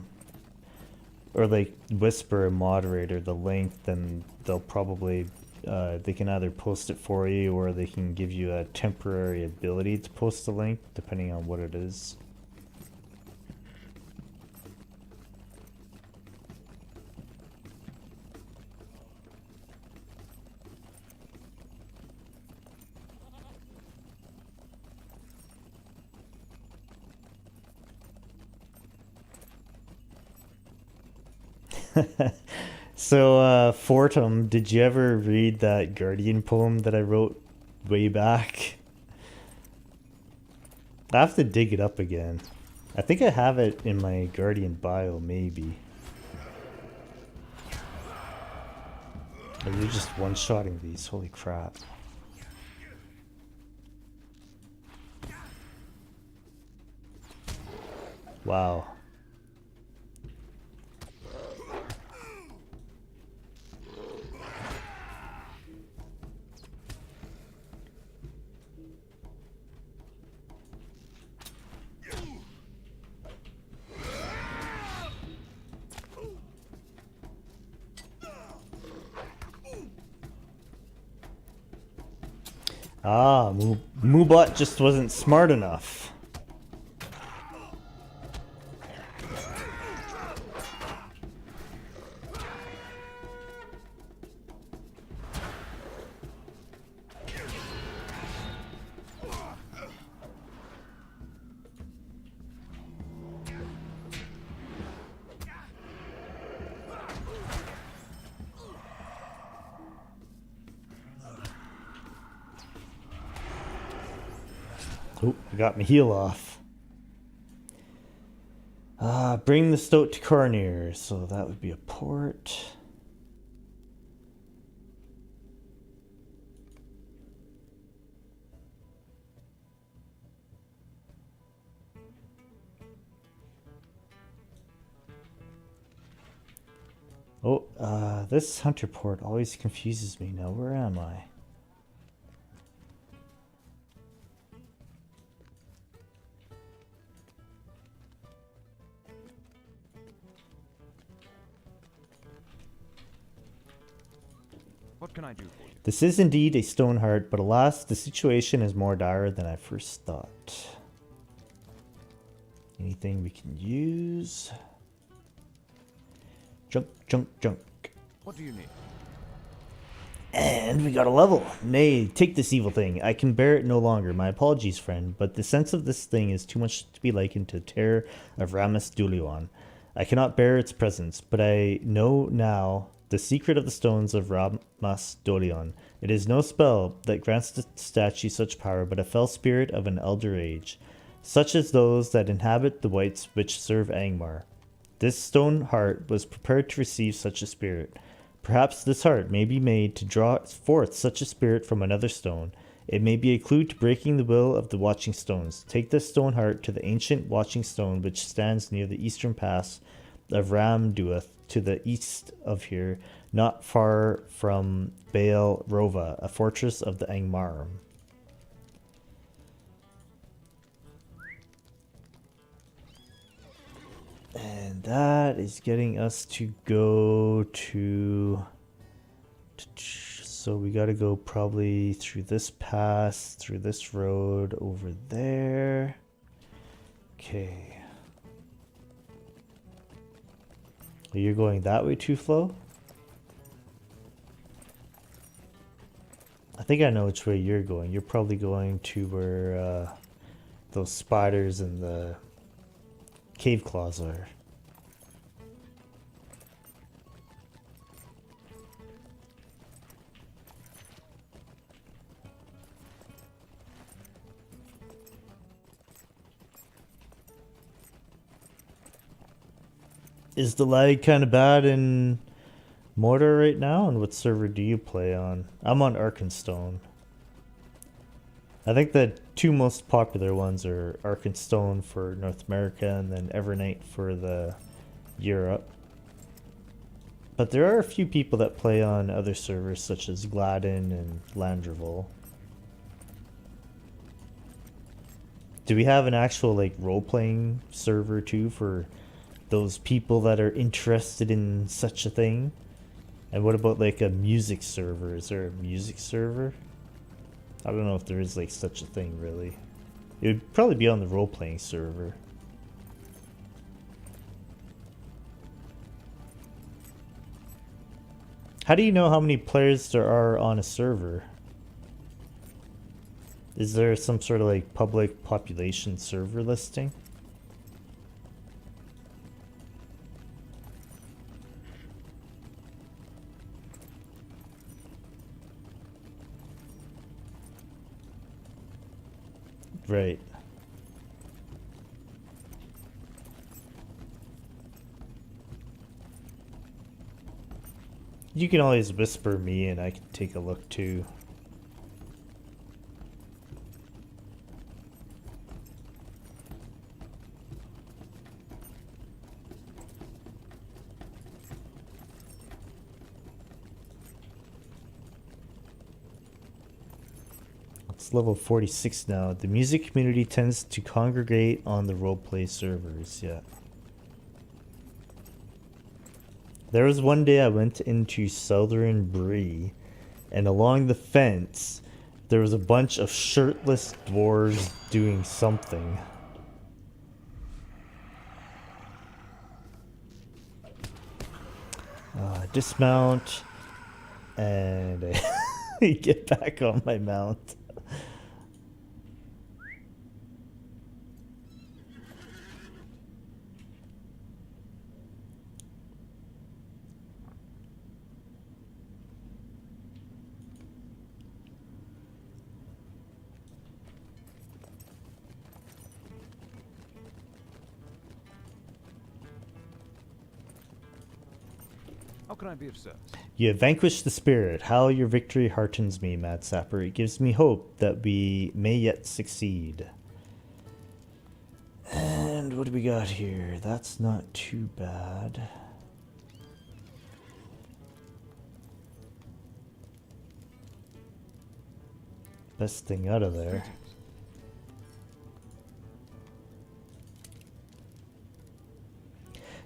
like whisper a moderator the link, then they'll probably they can either post it for you or they can give you a temporary ability to post the link depending on what it is. So, Fortum, did you ever read that Guardian poem that I wrote way back? I have to dig it up again. I think I have it in my Guardian bio, maybe. Are you just one-shotting these? Holy crap. Wow. Ah, Moobot just wasn't smart enough. Oh, I got my heal off. Bring the stoat to Cornier, so that would be a port. Oh, this hunter port always confuses me now. Where am I? What can I do for you? This is indeed a stone heart, but alas, the situation is more dire than I first thought. Anything we can use? Junk, junk, junk. What do you need? And we got a level. Nay, take this evil thing. I can bear it no longer. My apologies, friend, but the sense of this thing is too much to be likened to the terror of Ramus Dulion. I cannot bear its presence, but I know now the secret of the stones of Ramas Dolion. It is no spell that grants the statue such power, but a fell spirit of an elder age, such as those that inhabit the whites which serve Angmar. This stone heart was prepared to receive such a spirit. Perhaps this heart may be made to draw forth such a spirit from another stone. It may be a clue to breaking the will of the watching stones. Take this stone heart to the ancient watching stone which stands near the eastern pass of Ramduath, to the east of here, not far from Baal Rova, a fortress of the Angmar. And that is getting us to go to... So we gotta go probably through this pass, through this road, over there. Okay. You're going that way too, Flo? I think I know which way you're going. You're probably going to where those spiders and the cave claws are. Is the lag kind of bad in Mordor right now? And what server do you play on? I'm on Arkenstone. I think the two most popular ones are Arkenstone for North America and then Evernight for the Europe. But there are a few people that play on other servers such as Gladden and Landreval. Do we have an actual like role-playing server too for those people that are interested in such a thing? And what about like a music server? Is there a music server? I don't know if there is like such a thing really. It would probably be on the role-playing server. How do you know how many players there are on a server? Is there some sort of like public population server listing? Right. You can always whisper me and I can take a look too. It's level 46 now. The music community tends to congregate on the roleplay servers, yeah. There was one day I went into Southern Bree, and along the fence, there was a bunch of shirtless dwarves doing something. Dismount, and I get back on my mount. How can I be of service? You have vanquished the spirit. How your victory heartens me, Mad Sapper. It gives me hope that we may yet succeed. And what do we got here? That's not too bad. Best thing out of there.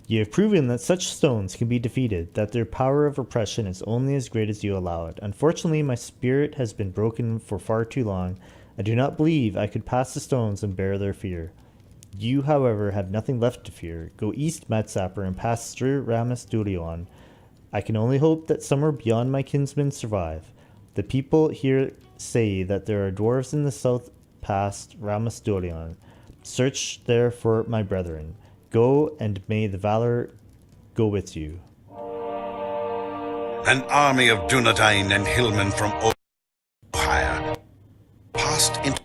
You have proven that such stones can be defeated, that their power of oppression is only as great as you allow it. Unfortunately, my spirit has been broken for far too long. I do not believe I could pass the stones and bear their fear. You, however, have nothing left to fear. Go east, Mad Sapper, and pass through Ramus Dulion. I can only hope that somewhere beyond my kinsmen survive. The people here say that there are dwarves in the south past Ramus Dulion. Search there for my brethren. Go, and may the valor go with you. An army of Dunedain and hillmen from Ohio passed into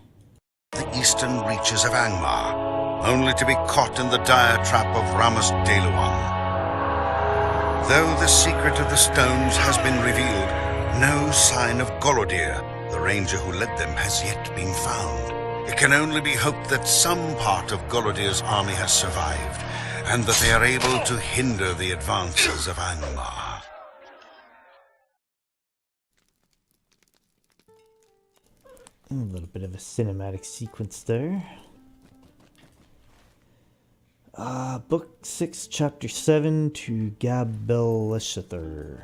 the eastern reaches of Angmar, only to be caught in the dire trap of Ramus Deluan. Though the secret of the stones has been revealed, no sign of Gorodir, the ranger who led them, has yet been found. It can only be hoped that some part of Gorodir's army has survived, and that they are able to hinder the advances of Angmar. A little bit of a cinematic sequence there. Book 6, Chapter 7, to Gabeleshather.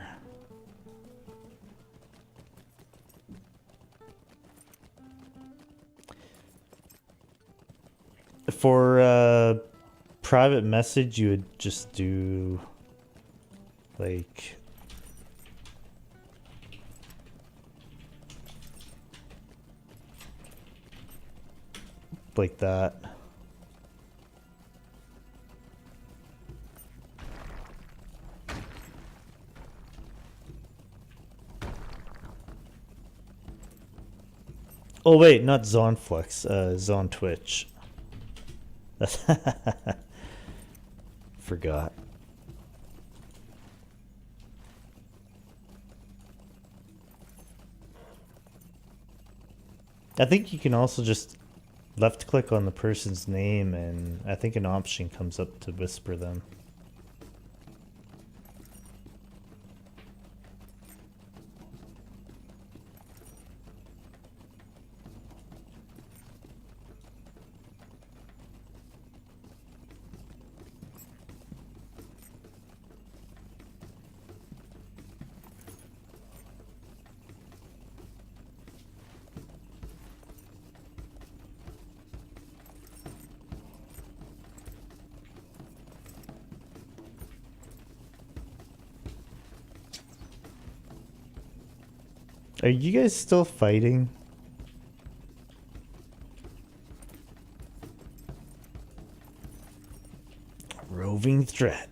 For private message, you would just do like that. Oh wait, not Zonflux, Zontwitch. Forgot. I think you can also just left click on the person's name and I think an option comes up to whisper them. Are you guys still fighting? Roving threat.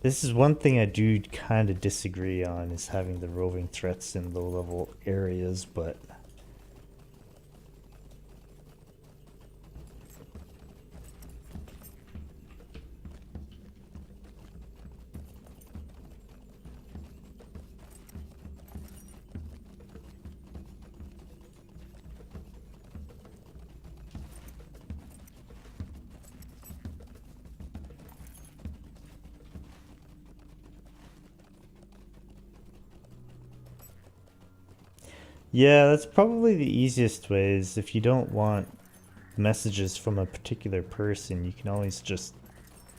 This is one thing I do kind of disagree on, is having the roving threats in low level areas, but Yeah, that's probably the easiest way is if you don't want messages from a particular person, you can always just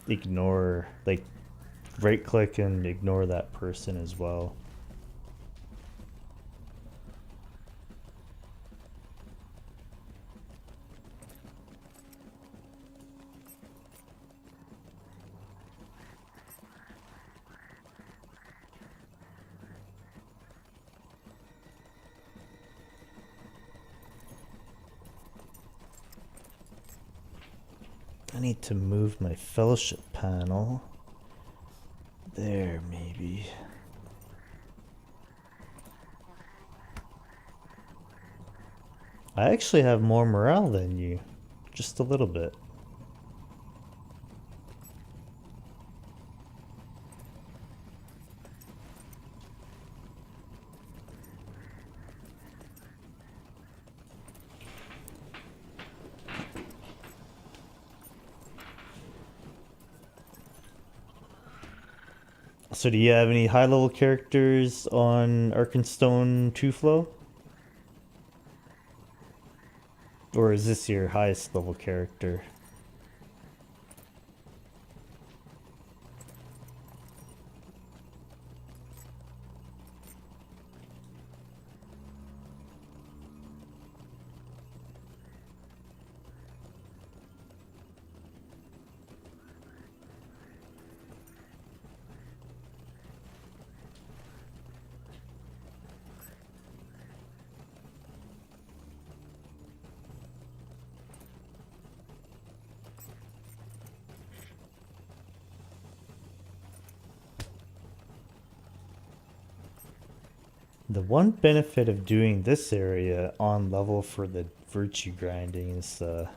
ignore, like, right click and ignore that person as well. I need to move my fellowship panel. There, maybe. I actually have more morale than you. Just a little bit. So do you have any high level characters on Arkenstone 2 Flow? Or is this your highest level character? The one benefit of doing this area on level for the virtue grinding is the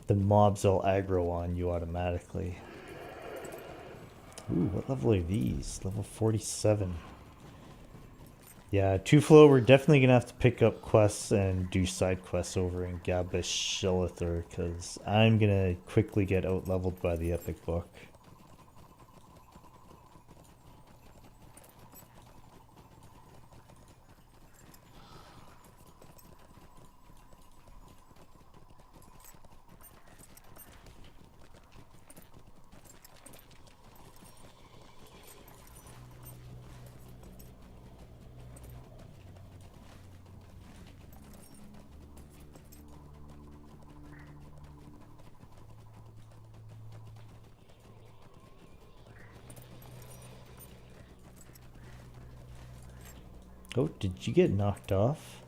mobs will aggro on you automatically. Ooh, what level are these? Level 47. Yeah, 2 Flow, we're definitely gonna have to pick up quests and do side quests over in Gabish Shillithur, because I'm gonna quickly get out leveled by the epic book. Oh, did you get knocked off?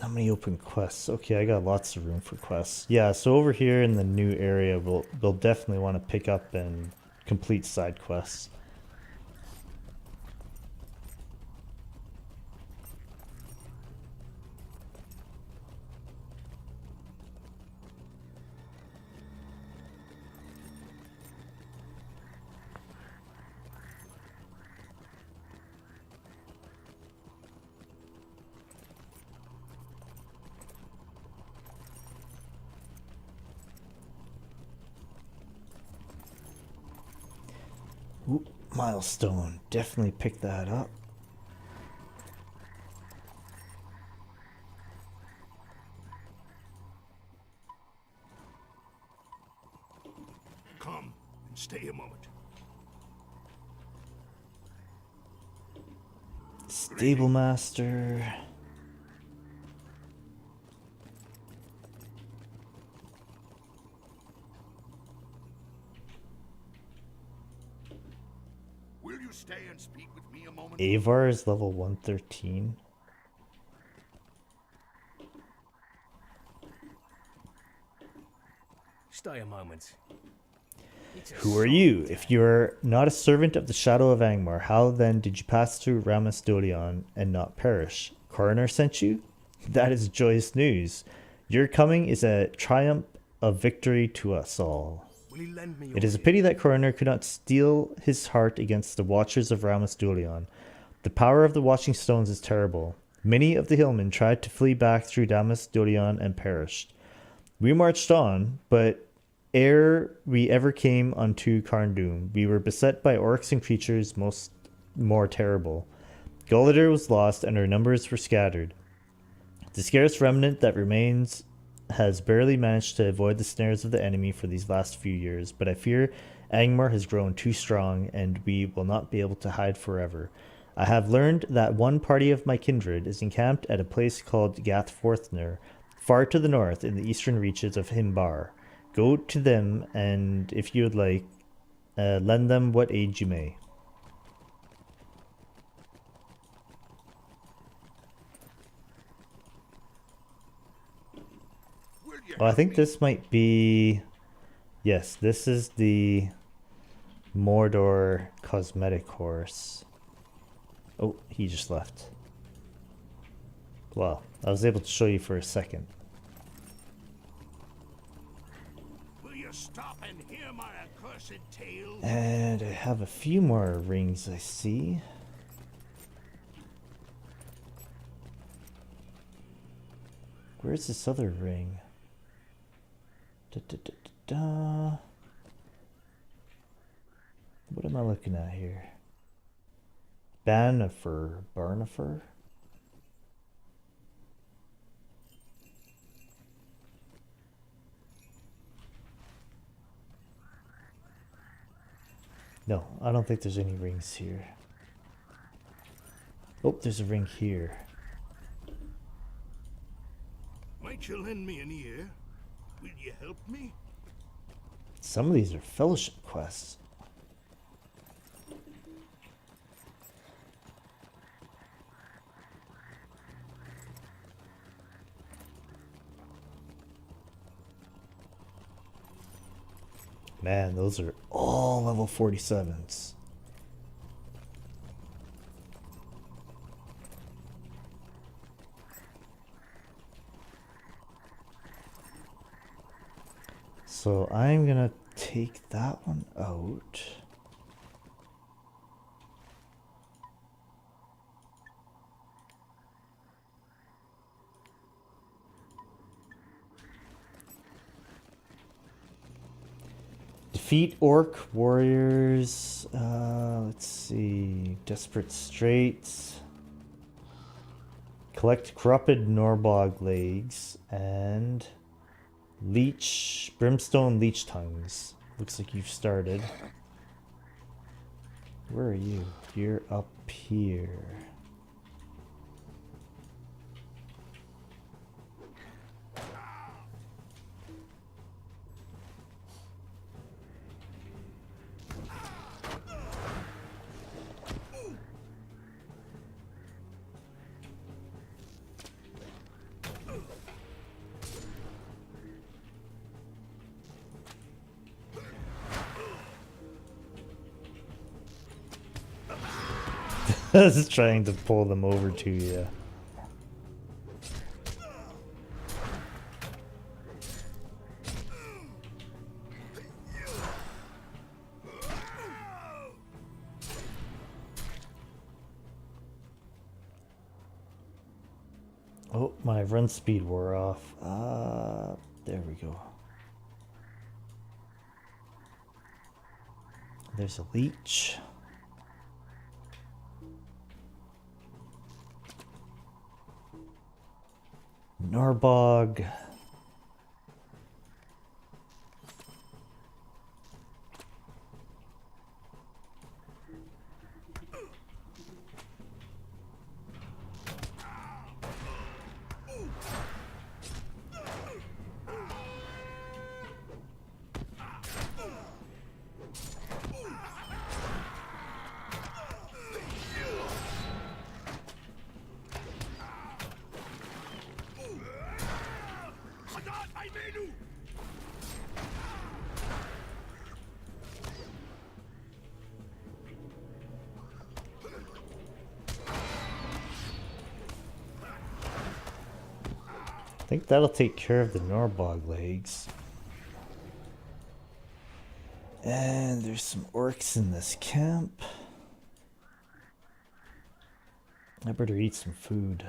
How many open quests? Okay, I got lots of room for quests. Yeah, so over here in the new area, we'll definitely want to pick up and complete side quests. Ooh, milestone. Definitely pick that up. Come and stay a moment. Stable master. Will you stay and speak with me a moment? Avar is level 113. Stay a moment. Who are you? If you are not a servant of the Shadow of Angmar, how then did you pass through Ramastodion and not perish? Coroner sent you? That is joyous news. Your coming is a triumph of victory to us all. Will you lend me your It is a ear? pity that Coroner could not steel his heart against the Watchers of Ramus Dulion. The power of the Watching Stones is terrible. Many of the hillmen tried to flee back through Ramus Dulion and perished. We marched on, but ere we ever came unto Carndum, we were beset by orcs and creatures more terrible. Gullider was lost, and our numbers were scattered. The scarce remnant that remains has barely managed to avoid the snares of the enemy for these last few years, but I fear Angmar has grown too strong, and we will not be able to hide forever. I have learned that one party of my kindred is encamped at a place called Gathforthner, far to the north in the eastern reaches of Himbar. Go to them, and if you would like, lend them what aid you may. Will you Oh, I help think me? this might be... Yes, this is the Mordor cosmetic horse. Oh, he just left. Well, I was able to show you for a second. Will you stop and hear my accursed tale? And I have a few more rings I see. Where's this other ring? Da, da, da, da, da. What am I looking at here? Barnifer? No, I don't think there's any rings here. Oh, there's a ring here. Might you lend me an ear? Will you help me? Some of these are fellowship quests. Man, those are all level 47s. So I'm gonna take that one out. Defeat orc warriors. Let's see. Desperate Straits. Collect corrupted Norbog legs and brimstone leech tongues. Looks like you've started. Where are you? You're up here. I was trying to pull them over to you. Oh, my run speed wore off. There we go. There's a leech. Norbog. I think that'll take care of the Norbog legs. And there's some orcs in this camp. I better eat some food.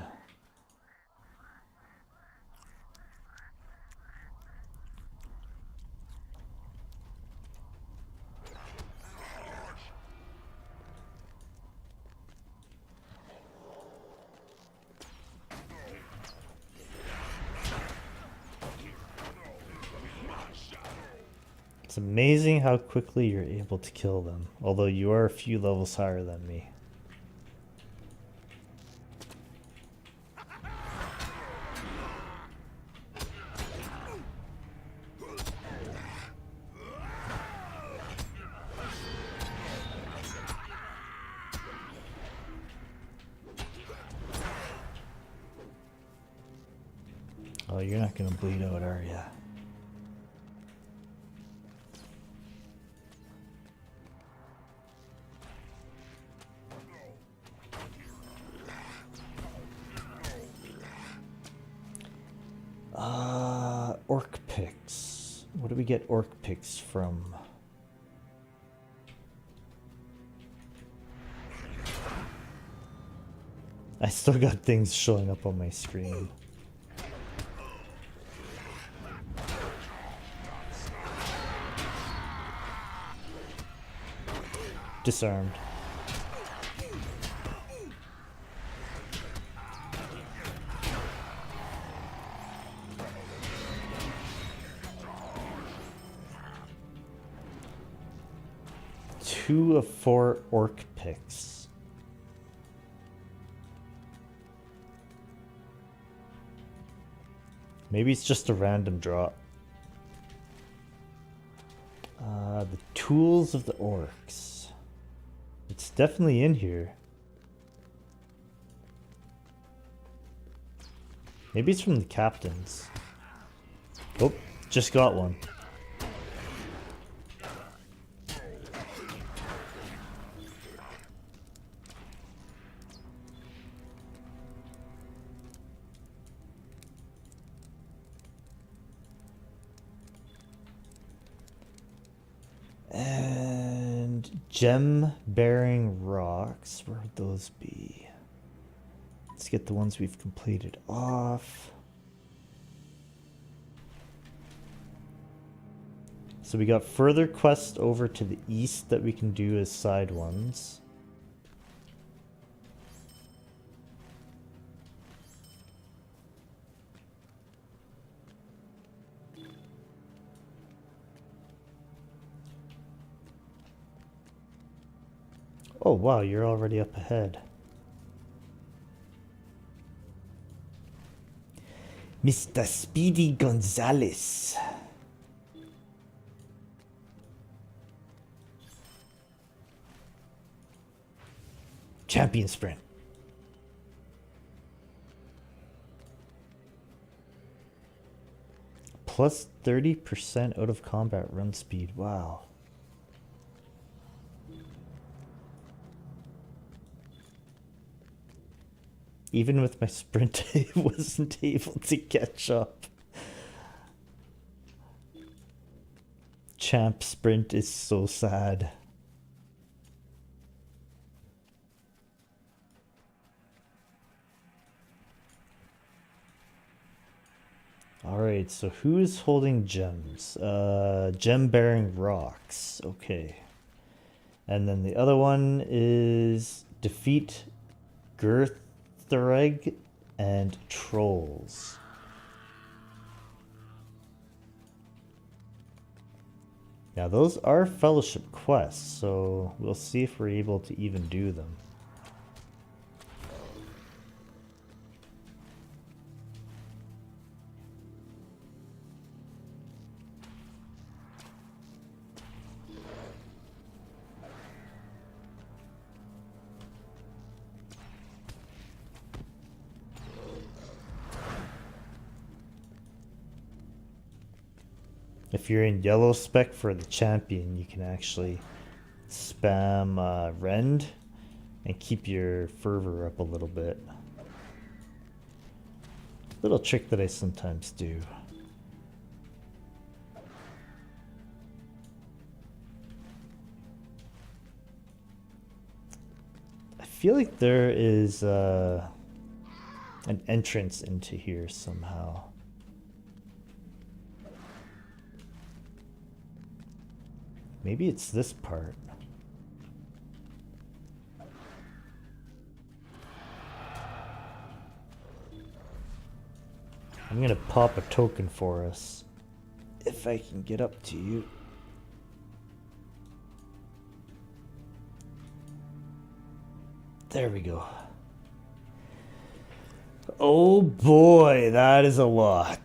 It's amazing how quickly you're able to kill them, although you are a few levels higher than me. Oh, you're not gonna bleed out, are ya? Orc picks. What do we get orc picks from? I still got things showing up on my screen. Disarmed. Two of 4 orc picks. Maybe it's just a random drop. The tools of the orcs. It's definitely in here. Maybe it's from the captains. Oh, just got one. And gem-bearing rocks, where would those be? Let's get the ones we've completed off. So we got further quests over to the east that we can do as side ones. Oh wow, you're already up ahead. Mr. Speedy Gonzalez. Champion sprint. Plus 30% out of combat run speed. Wow. Even with my sprint, I wasn't able to catch up. Champ sprint is so sad. Alright, so who is holding gems? Gem-bearing rocks. Okay. And then the other one is defeat Girthreg and trolls. Now those are fellowship quests, so we'll see if we're able to even do them. If you're in yellow spec for the champion, you can actually spam rend and keep your fervor up a little bit. Little trick that I sometimes do. feel like there is an entrance into here somehow. Maybe it's this part. I'm gonna pop a token for us. If I can get up to you. There we go. Oh boy, that is a lot.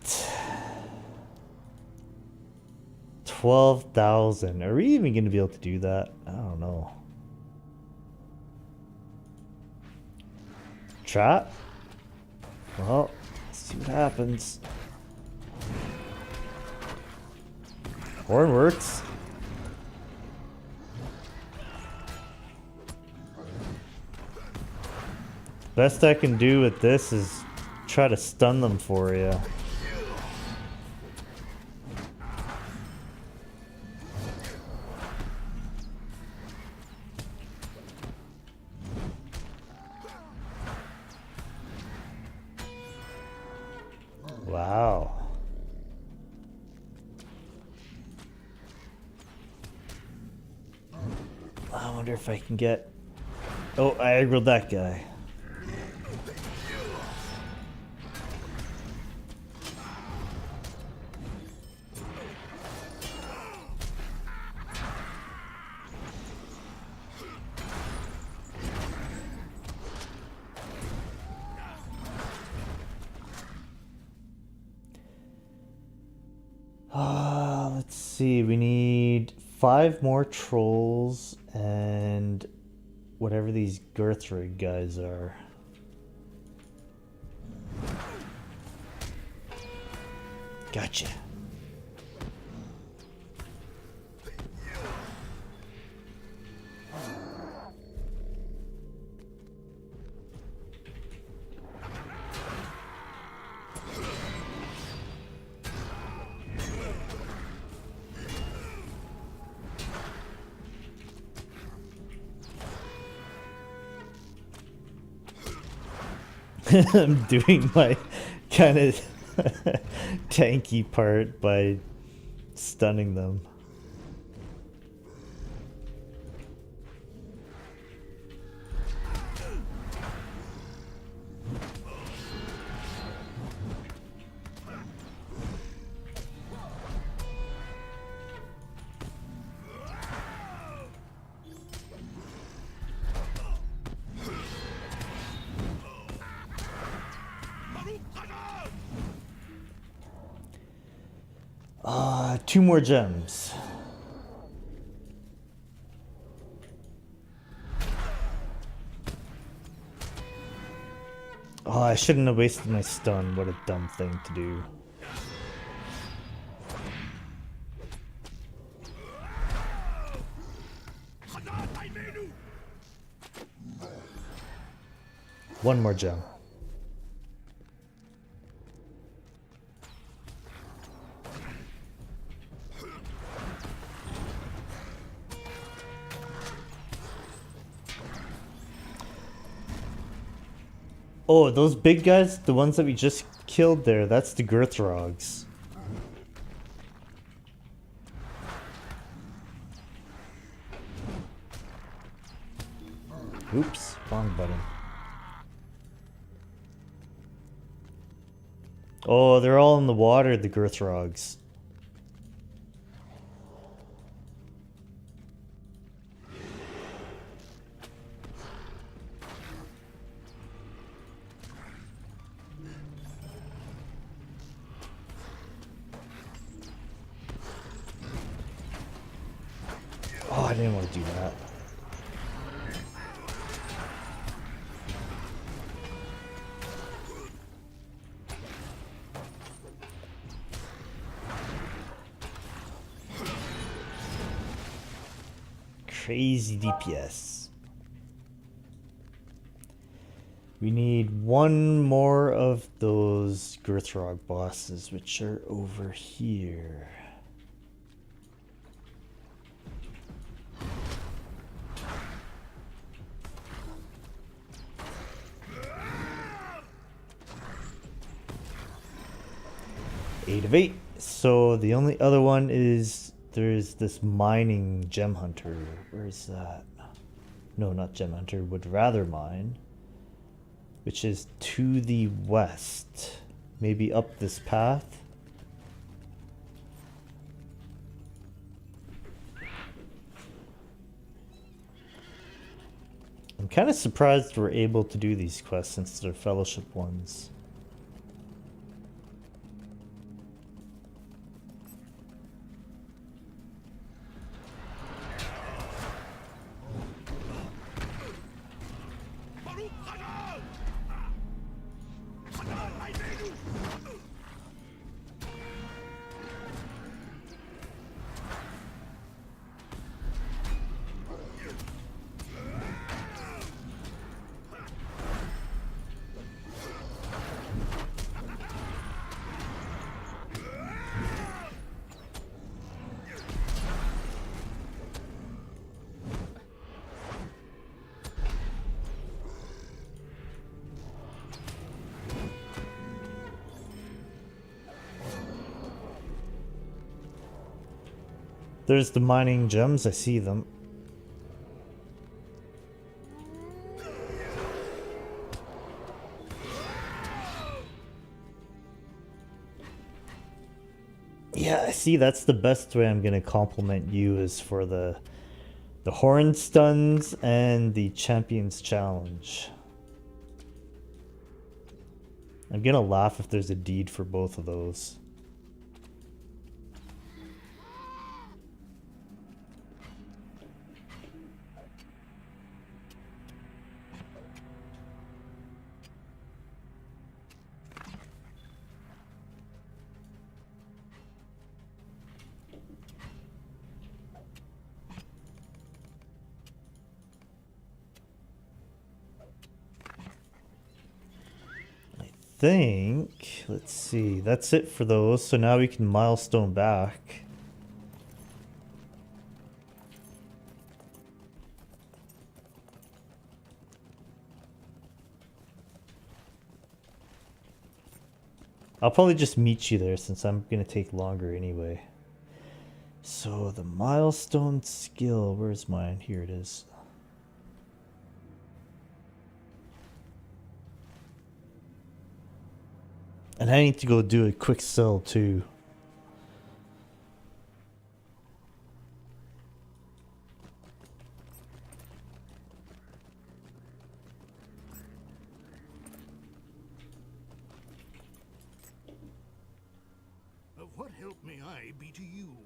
12,000. Are we even going to be able to do that? I don't know. Chat? Well, let's see what happens. Horn works. Best I can do with this is try to stun them for you. Wow. I wonder if I can get... Oh, I aggroed that guy. Let's see, we need 5 more trolls and whatever these Girthrig guys are. Gotcha. I'm doing my kind of tanky part by stunning them. Two more gems. Oh, I shouldn't have wasted my stun. What a dumb thing to do. One more gem. Oh, those big guys, the ones that we just killed there, that's the Girthrogs. Oops, wrong button. Oh, they're all in the water, the Girthrogs. Oh, I didn't want to do that. Crazy DPS. We need one more of those Girthrog bosses, which are over here. 8 of 8. So the only other one is there's this mining gem hunter. Where's that? No, not gem hunter. Would rather mine. Which is to the west. Maybe up this path. I'm kind of surprised we're able to do these quests since they're fellowship ones. There's the mining gems, I see them. Yeah, I see, that's the best way I'm gonna compliment you is for the horn stuns and the champions challenge. I'm gonna laugh if there's a deed for both of those. Think, let's see, that's it for those, so now we can milestone back. I'll probably just meet you there since I'm gonna take longer anyway. So the milestone skill, where's mine? Here it is. And I need to go do a quick sell too. Of what help may I be to you?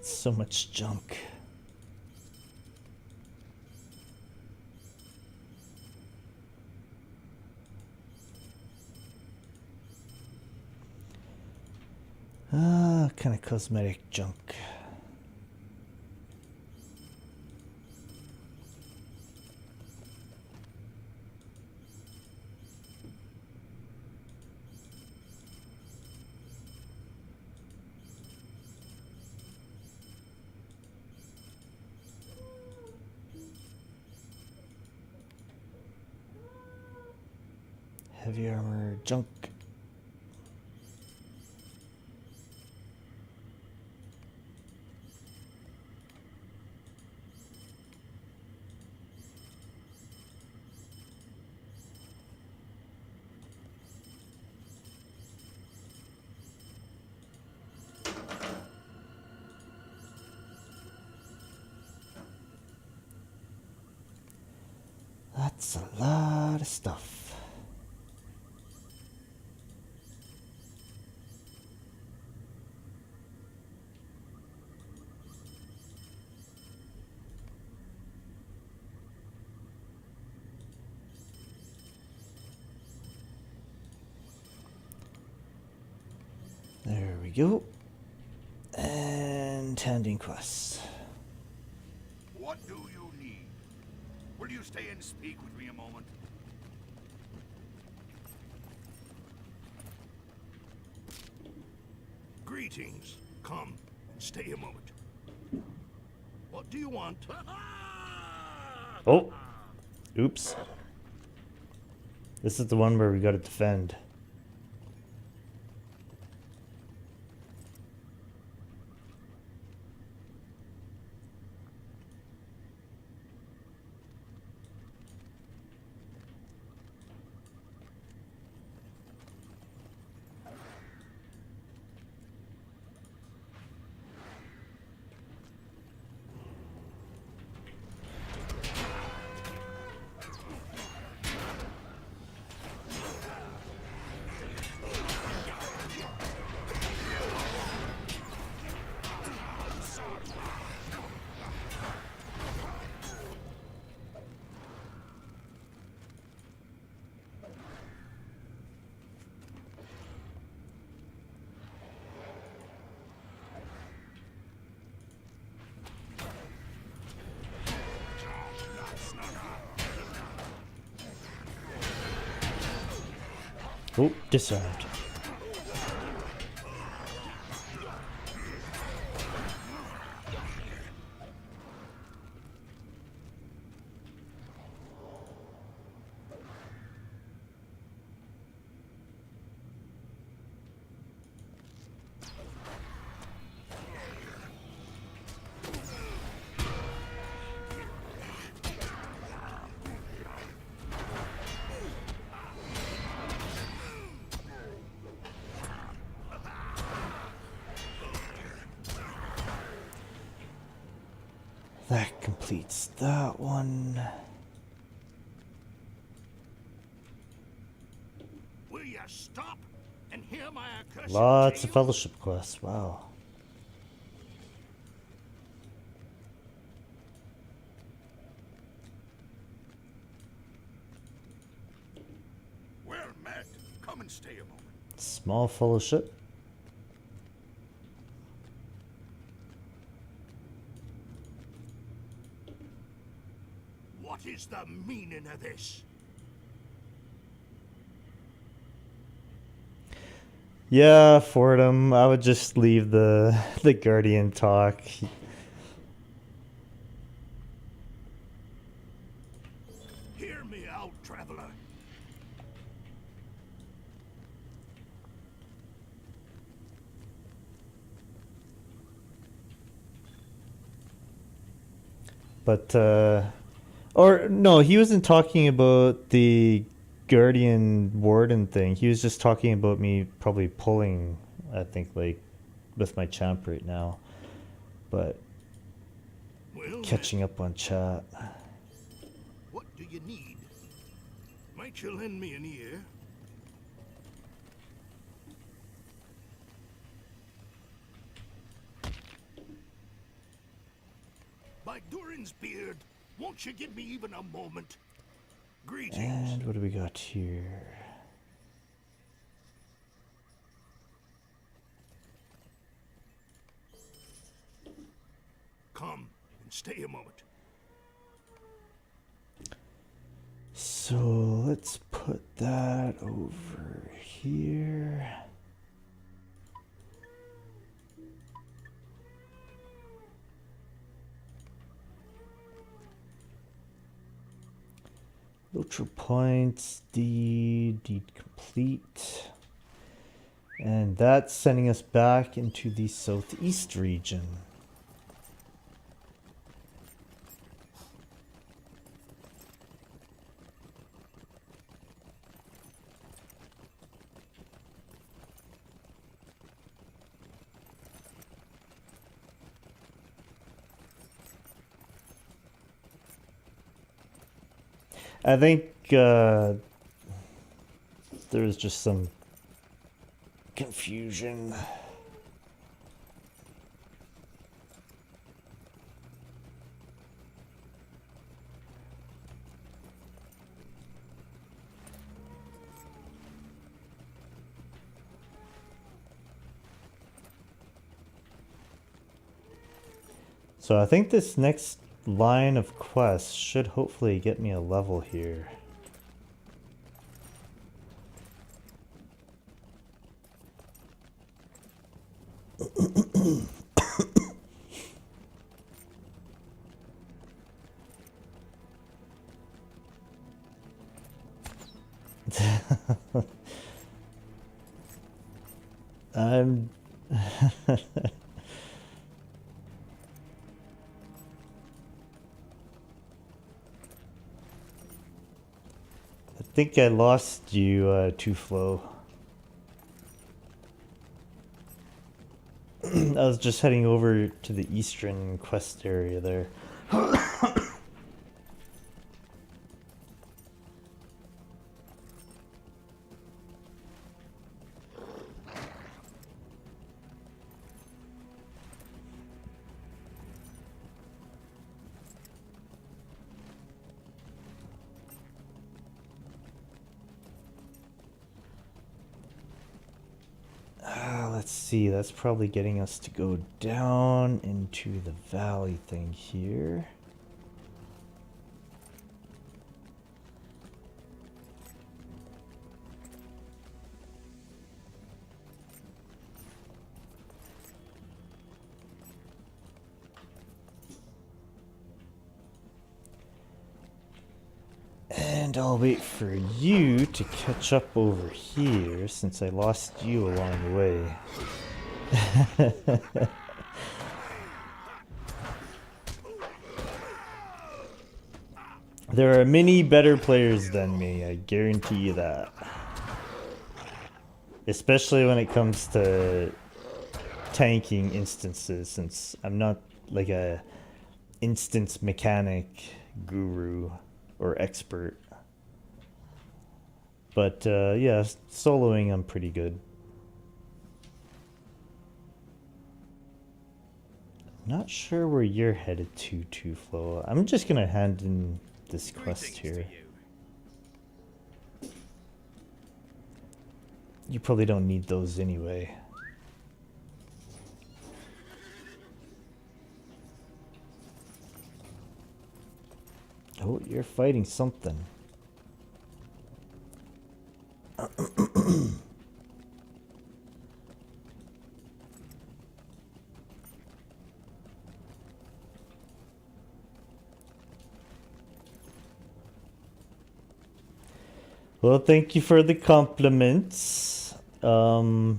So much junk. Kind of cosmetic junk. Heavy armor junk. That's a lot of stuff. go. And handing quests. What do you need? Will you stay and speak with me a moment? Greetings. Come and stay a moment. What do you want? Oh, oops. This is the one where we gotta defend. Oh, disarmed. That completes that one. Will you stop and hear my accursed Lots tale? of fellowship quests. Wow. Well met. Come and stay a moment. Small fellowship. What is the meaning of this? Yeah, Fordham. I would just leave the Guardian talk. Hear me out, traveler. But or no, he wasn't talking about the Guardian Warden thing. He was just talking about me probably pulling, I think, like with my champ right now. But Well, catching up on chat. what do you need? Might you lend me an ear? By Durin's beard, won't you give me even a moment? Greetings. And what do we got here? Come and stay a moment. So let's put that over here. Ultra points, deed complete. And that's sending us back into the southeast region. I think there's just some confusion. So I think this next line of quests should hopefully get me a level here. I'm I think I lost you, Too Flow. I was just heading over to the eastern quest area there. Let's see, that's probably getting us to go down into the valley thing here. And I'll wait for you to catch up over here since I lost you along the way. There are many better players than me, I guarantee you that. Especially when it comes to tanking instances, since I'm not like a instance mechanic guru or expert. But yeah, soloing I'm pretty good. Not sure where you're headed to, Too Flow. I'm just gonna hand in this quest here. You probably don't need those anyway. Oh, you're fighting something. Well, thank you for the compliments. I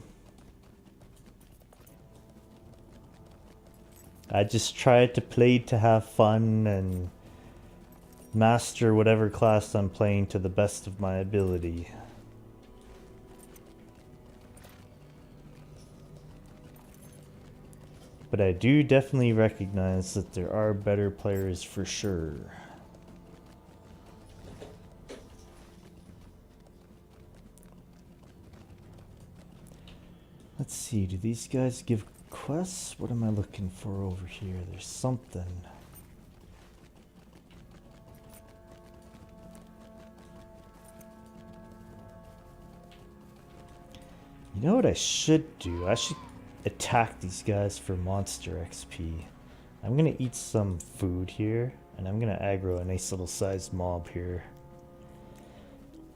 just try to play to have fun and master whatever class I'm playing to the best of my ability. But I do definitely recognize that there are better players for sure. Let's see, do these guys give quests? What am I looking for over here? There's something. You know what I should do? I should attack these guys for monster XP. I'm gonna eat some food here, and I'm gonna aggro a nice little sized mob here.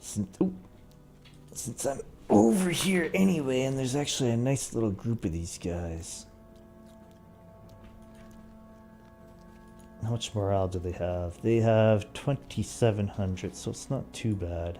Since I'm over here anyway, and there's actually a nice little group of these guys. How much morale do they have? They have 2,700, so it's not too bad.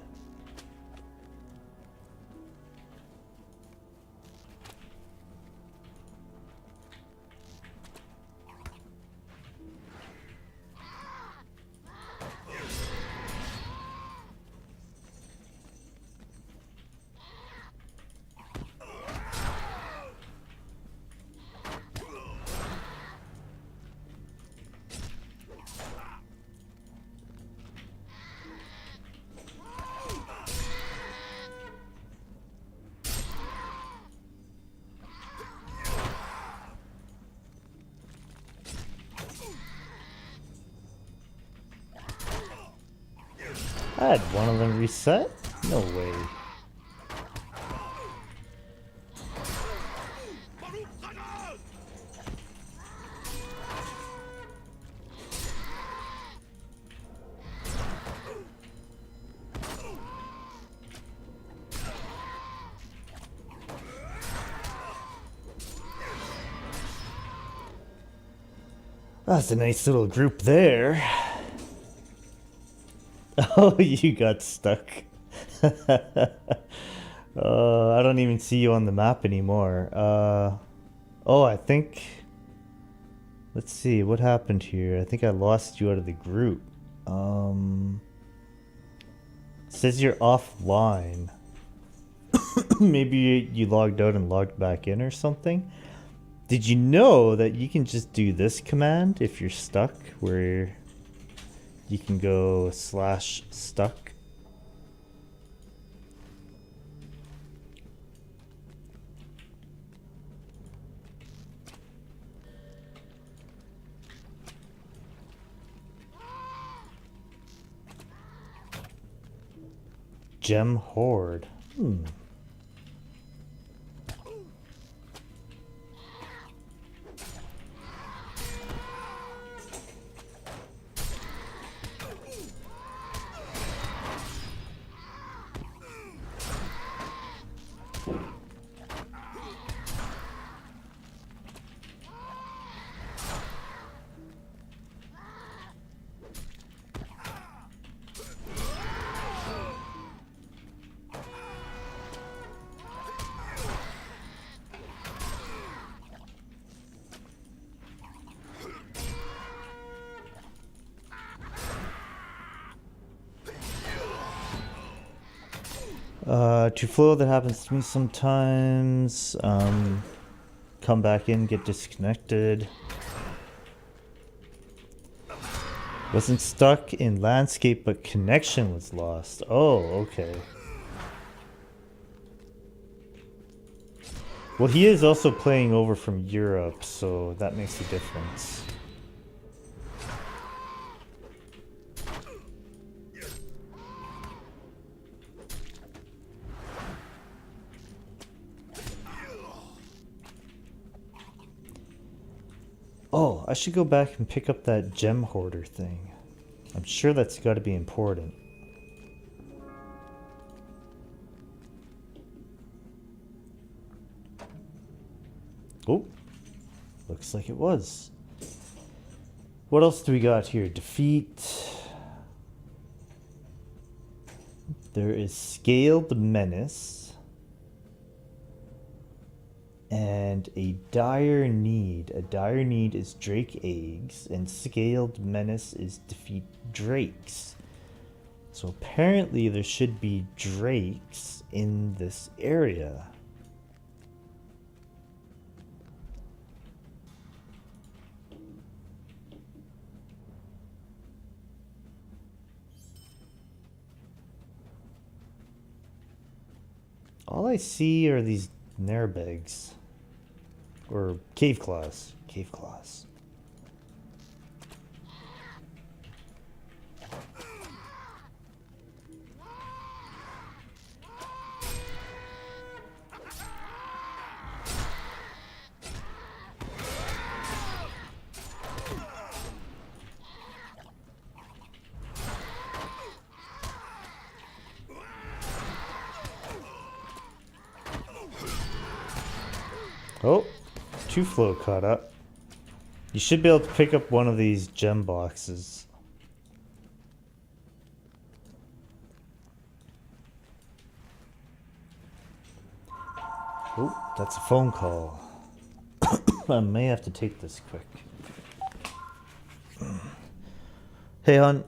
I had one of them reset? No way. That's a nice little group there. Oh, you got stuck. I don't even see you on the map anymore. Oh, I think... Let's see, what happened here? I think I lost you out of the group. It says you're offline. Maybe you logged out and logged back in or something. Did you know that you can just do this command if you're stuck, where you can go /stuck? Gem Horde. To flow, that happens to me sometimes. Come back in, get disconnected. Wasn't stuck in landscape, but connection was lost. Oh, okay. Well, he is also playing over from Europe, so that makes a difference. Oh, I should go back and pick up that gem hoarder thing. I'm sure that's got to be important. Oh, looks like it was. What else do we got here? Defeat. There is Scaled Menace. And a dire need. A dire need is Drake eggs, and Scaled Menace is defeat drakes. So apparently there should be drakes in this area. All I see are these Nerbegs. Or cave claws. Cave claws. Oh, two flow caught up. You should be able to pick up one of these gem boxes. Oh, that's a phone call. I may have to take this quick. Hey, hon.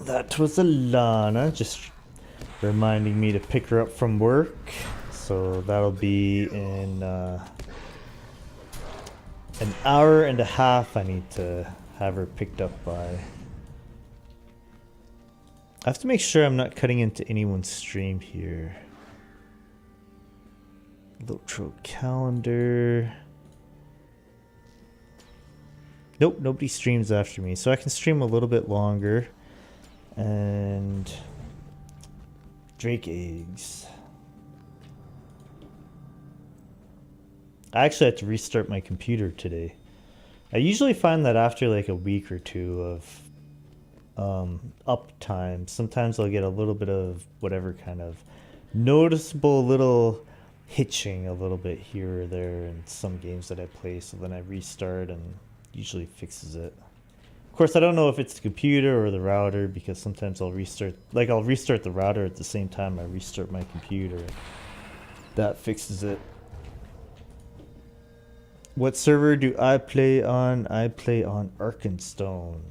that was Alana just reminding me to pick her up from work. So that'll be in an hour and a half. I need to have her picked up by. I have to make sure I'm not cutting into anyone's stream here. Lotro calendar. Nope, nobody streams after me, so I can stream a little bit longer. And Drake eggs. I actually had to restart my computer today. I usually find that after like a week or two of uptime, sometimes I'll get a little bit of whatever kind of noticeable little hitching a little bit here or there in some games that I play, so then I restart and usually fixes it. Of course, I don't know if it's the computer or the router, because sometimes I'll restart the router at the same time I restart my computer. That fixes it. What server do I play on? I play on Arkenstone.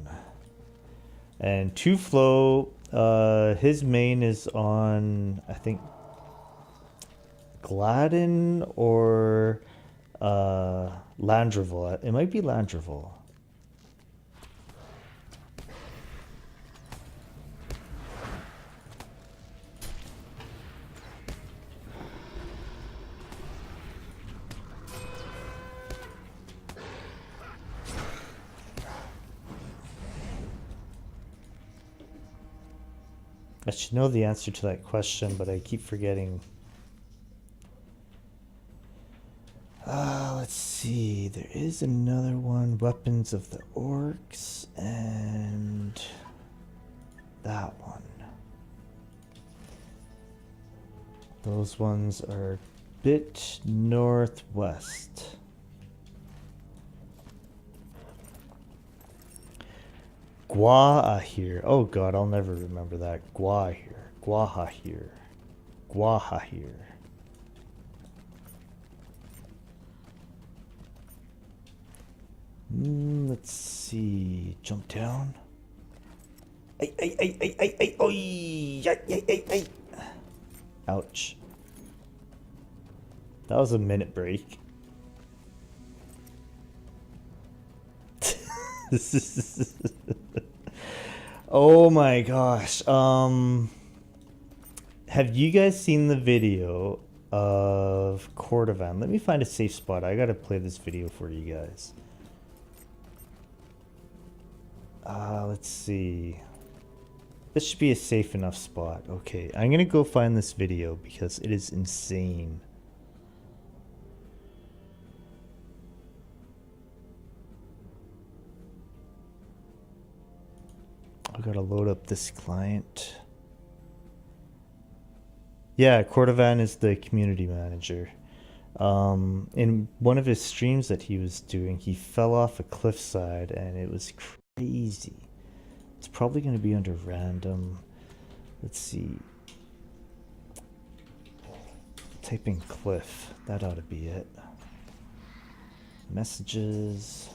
And Tuflo, his main is on, I think, Gladden or Landreval. It might be Landreval. I should know the answer to that question, but I keep forgetting. Let's see. There is another one. Weapons of the Orcs. And that one. Those ones are a bit northwest. Guahir. Oh god, I'll never remember that. Guahir. Guahir. Guahir. Let's see. Jump down. Ay, ay, ay, ay, ay, ay, oy, ay, ay, ay, ay. Ouch. That was a minute break. Oh my gosh. Have you guys seen the video of Cordovan? Let me find a safe spot. I gotta play this video for you guys. Let's see. This should be a safe enough spot. Okay, I'm gonna go find this video because it is insane. I gotta load up this client. Yeah, Cordovan is the community manager. In one of his streams that he was doing, he fell off a cliffside and it was crazy. It's probably going to be under random. Let's see. Type in cliff. That ought to be it. Messages.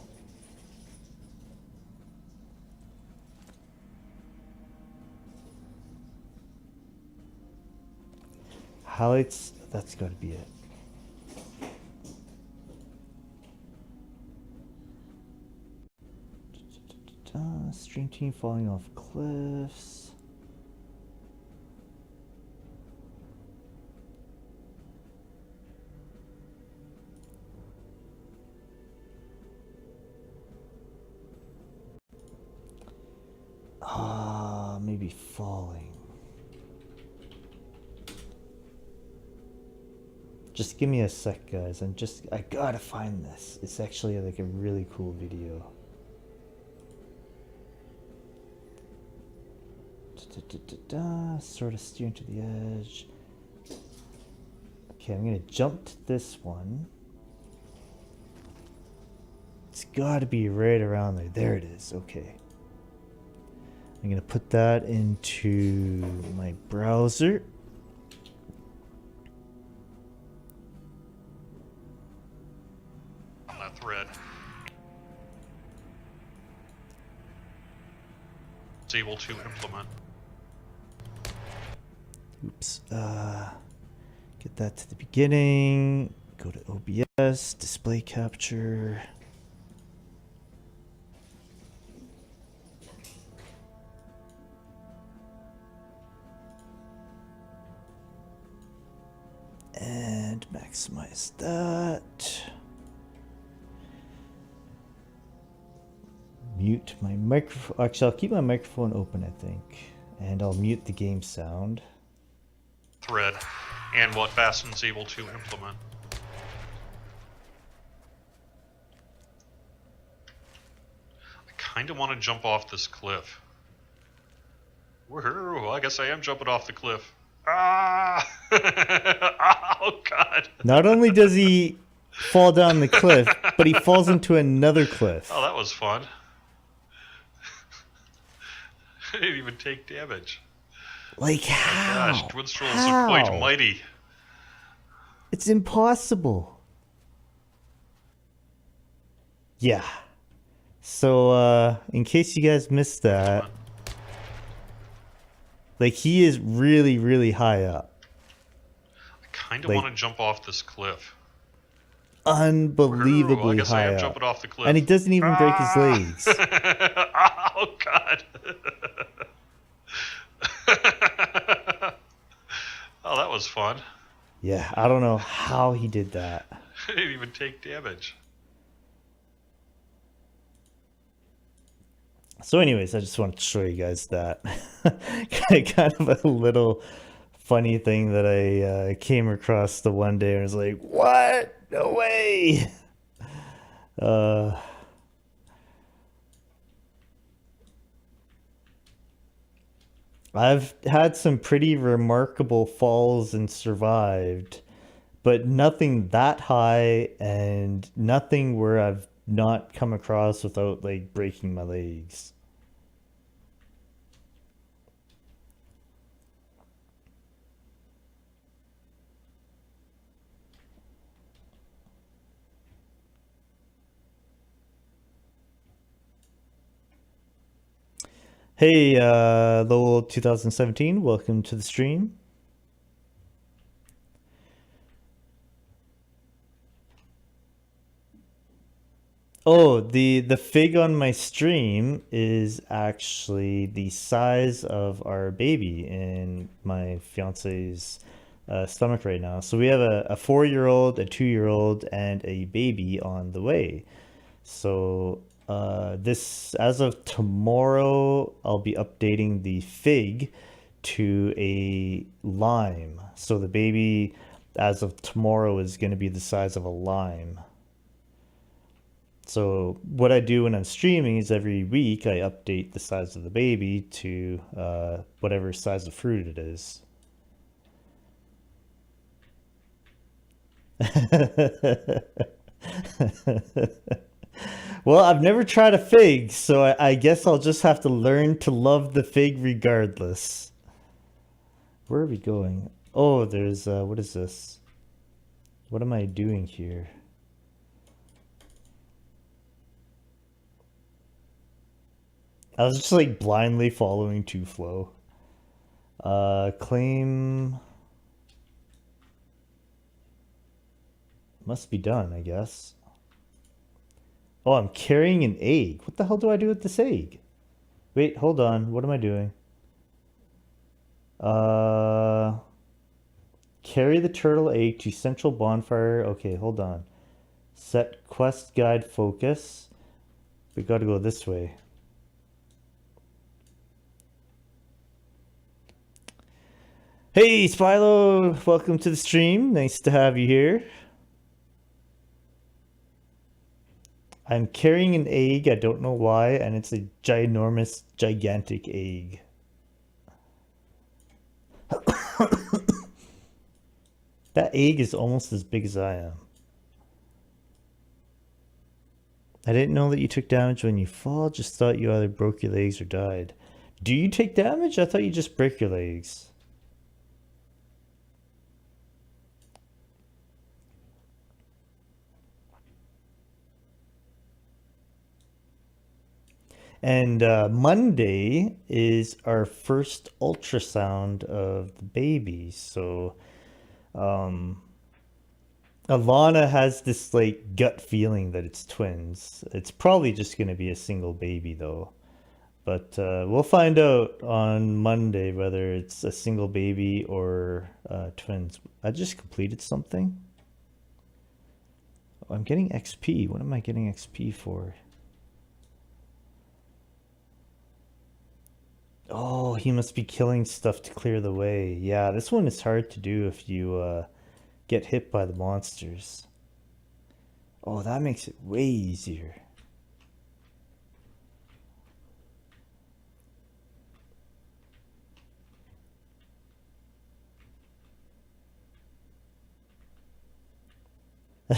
Highlights. That's got to be it. Stream team falling off cliffs. Maybe falling. Just give me a sec, guys. I gotta find this. It's actually like a really cool video. Sort of steering to the edge. Okay, I'm gonna jump to this one. It's gotta be right around there. There it is. Okay. I'm gonna put that into my browser. On that thread. able to implement. Oops. Get that to the beginning. Go to OBS, display capture. And maximize that. Mute my microphone. Actually, I'll keep my microphone open, I think. And I'll mute the game sound. Thread and what Bastion's able to implement. I kind of want to jump off this cliff. Woohoo! I guess I am jumping off the cliff. Ah! Oh, God. Not only does he fall down the cliff, but he falls into another cliff. Oh, that was fun. I didn't even take damage. Like, how? Gosh, Twinstrolls are quite mighty. It's impossible. Yeah. So, in case you guys missed that, like, he is really, really high up. I kind of want to jump off this cliff. Unbelievably I guess high I am up. jumping off the cliff. And he doesn't even break his legs. Oh, God. Oh, that was fun. Yeah, I don't know how he did that. I didn't even take damage. So anyways, I just wanted to show you guys that. Kind of a little funny thing that I came across the one day and was like, what? No way! I've had some pretty remarkable falls and survived, but nothing that high and nothing where I've not come across without like breaking my legs. Hey, Lowell 2017, welcome to the stream. Oh, the fig on my stream is actually the size of our baby in my fiance's stomach right now. So we have a 4-year-old, a 2-year-old, and a baby on the way. So this, as of tomorrow, I'll be updating the fig to a lime. So the baby, as of tomorrow, is going to be the size of a lime. So what I do when I'm streaming is every week I update the size of the baby to whatever size of fruit it is. Well, I've never tried a fig, so I guess I'll just have to learn to love the fig regardless. Where are we going? Oh, there's, what is this? What am I doing here? I was just like blindly following to flow. Claim must be done, I guess. Oh, I'm carrying an egg. What the hell do I do with this egg? Wait, hold on. What am I doing? Carry the turtle egg to central bonfire. Okay, hold on. Set quest guide focus. We gotta go this way. Hey, Spilo! Welcome to the stream. Nice to have you here. I'm carrying an egg, I don't know why, and it's a ginormous, gigantic egg. That egg is almost as big as I am. I didn't know that you took damage when you fall, just thought you either broke your legs or died. Do you take damage? I thought you just break your legs. And Monday is our first ultrasound of the baby. So Alana has this like gut feeling that it's twins. It's probably just going to be a single baby though. But we'll find out on Monday whether it's a single baby or twins. I just completed something. Oh, I'm getting XP. What am I getting XP for? Oh, he must be killing stuff to clear the way. Yeah, this one is hard to do if you get hit by the monsters. Oh, that makes it way easier.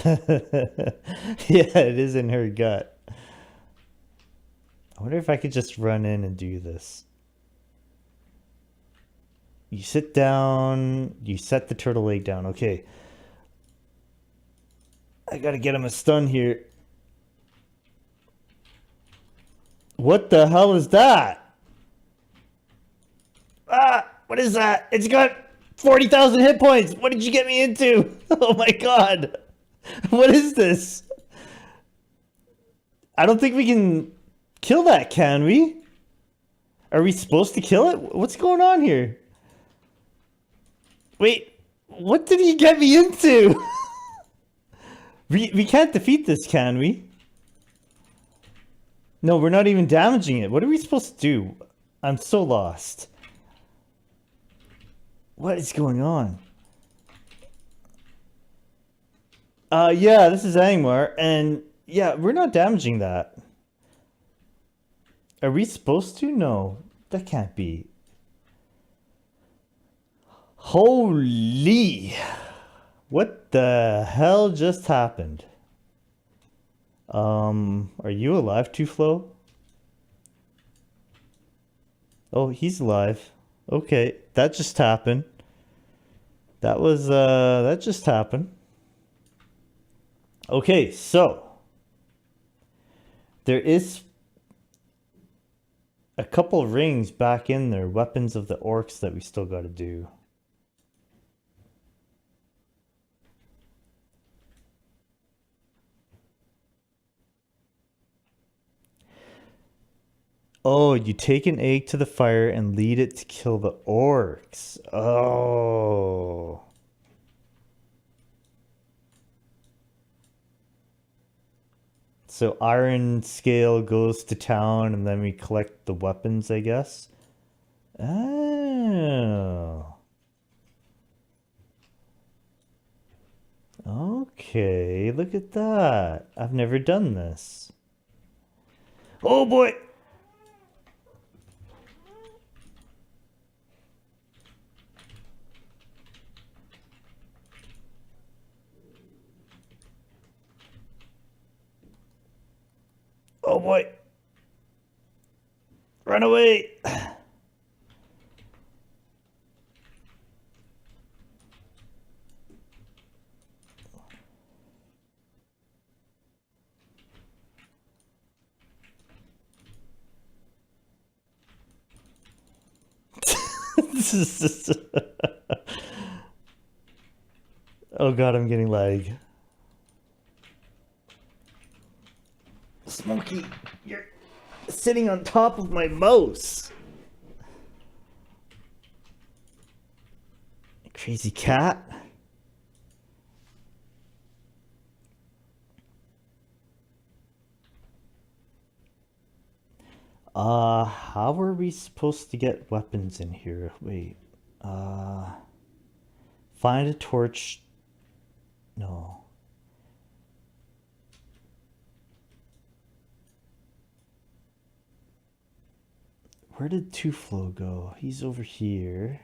Yeah, it is in her gut. I wonder if I could just run in and do this. You sit down, you set the turtle leg down. Okay. I gotta get him a stun here. What the hell is that? Ah, what is that? It's got 40,000 hit points. What did you get me into? Oh my god. What is this? I don't think we can kill that, can we? Are we supposed to kill it? What's going on here? Wait, what did he get me into? We can't defeat this, can we? No, we're not even damaging it. What are we supposed to do? I'm so lost. What is going on? Yeah, this is Angmar, and yeah, we're not damaging that. Are we supposed to? No, that can't be. Holy! What the hell just happened? Are you alive, Tuflo? Oh, he's alive. Okay, that just happened. That just happened. Okay, so there is a couple rings back in there, weapons of the orcs that we still got to do. Oh, you take an egg to the fire and lead it to kill the orcs. Oh. So Iron Scale goes to town and then we collect the weapons, I guess. Oh. Okay, look at that. I've never done this. Oh boy! Oh boy! Run away! Oh god, I'm getting lag. Smokey, you're sitting on top of my mouse. Crazy cat. How are we supposed to get weapons in here? Wait. Find a torch. No. Where did Tuflo go? He's over here.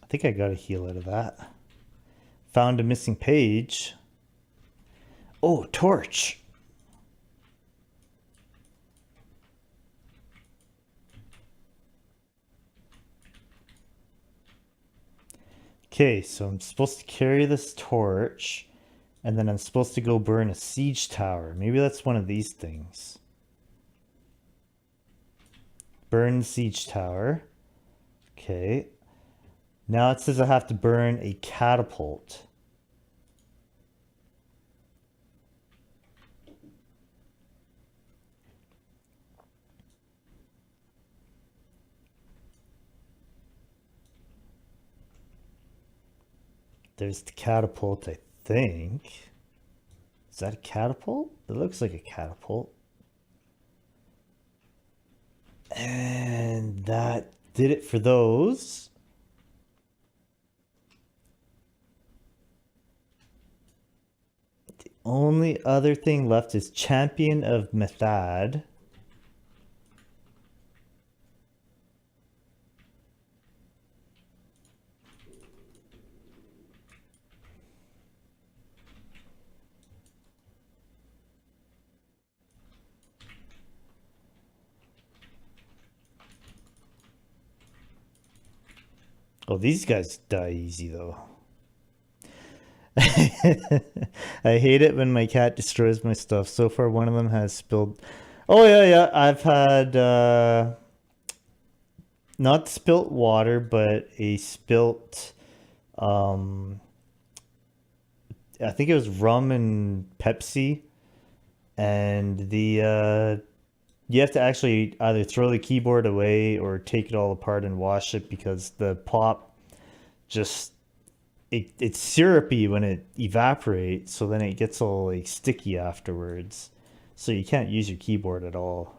I think I got a heal out of that. Found a missing page. Oh, torch. Okay, so I'm supposed to carry this torch, and then I'm supposed to go burn a siege tower. Maybe that's one of these things. Burn siege tower. Okay. Now it says I have to burn a catapult. There's the catapult, I think. Is that a catapult? It looks like a catapult. And that did it for those. The only other thing left is Champion of Method. Oh, these guys die easy though. I hate it when my cat destroys my stuff. So far, one of them has spilled. Oh, yeah. I've had not spilt water, but a spilt. I think it was rum and Pepsi. And the you have to actually either throw the keyboard away or take it all apart and wash it because the pop just it's syrupy when it evaporates, so then it gets all like sticky afterwards. So you can't use your keyboard at all.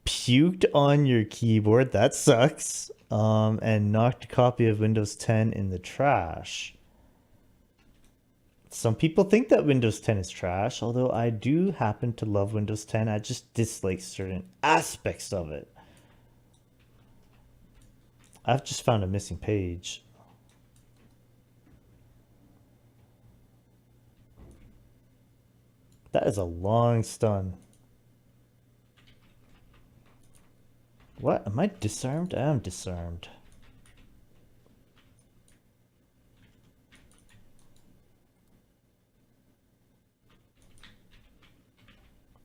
Puked on your keyboard, that sucks. And knocked a copy of Windows 10 in the trash. Some people think that Windows 10 is trash, although I do happen to love Windows 10. I just dislike certain aspects of it. I've just found a missing page. That is a long stun. What? Am I disarmed? I am disarmed.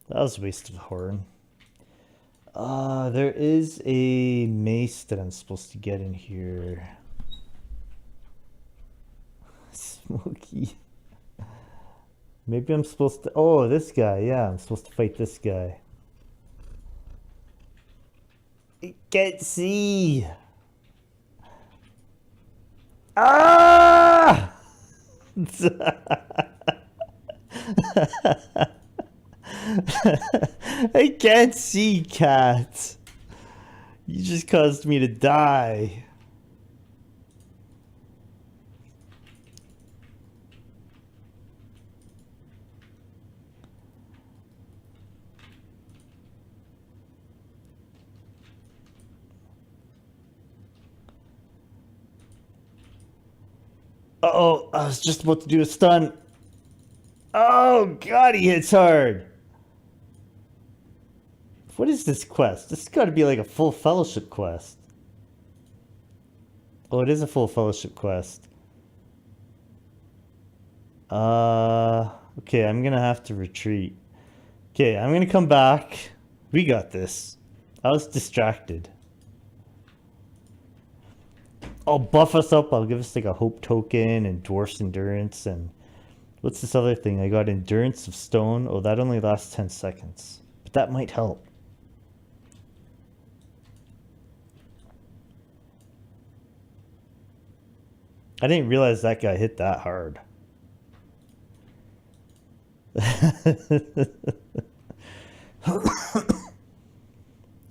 That was a waste of a horn. There is a mace that I'm supposed to get in here. Smoky. Maybe I'm supposed to... Oh, this guy. Yeah, I'm supposed to fight this guy. I can't see. Ah! I can't see, cat. You just caused me to die. Uh-oh, I was just about to do a stun. Oh, God, he hits hard. What is this quest? This has got to be like a full fellowship quest. Oh, it is a full fellowship quest. Okay, I'm gonna have to retreat. Okay, I'm gonna come back. We got this. I was distracted. I'll buff us up. I'll give us like a hope token and dwarf's endurance and what's this other thing? I got endurance of stone. Oh, that only lasts 10 seconds. But that might help. I didn't realize that guy hit that hard.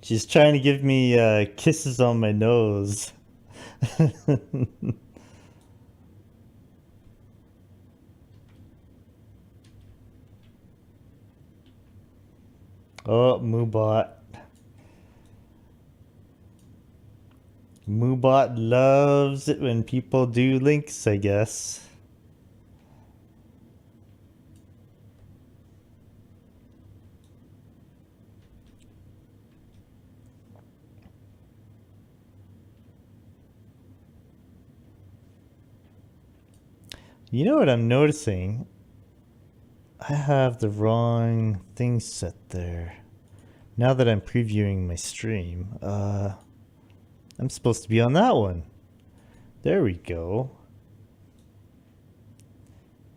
She's trying to give me kisses on my nose. Oh, Moobot. Moobot loves it when people do links, I guess. You know what I'm noticing? I have the wrong thing set there. Now that I'm previewing my stream, I'm supposed to be on that one. There we go.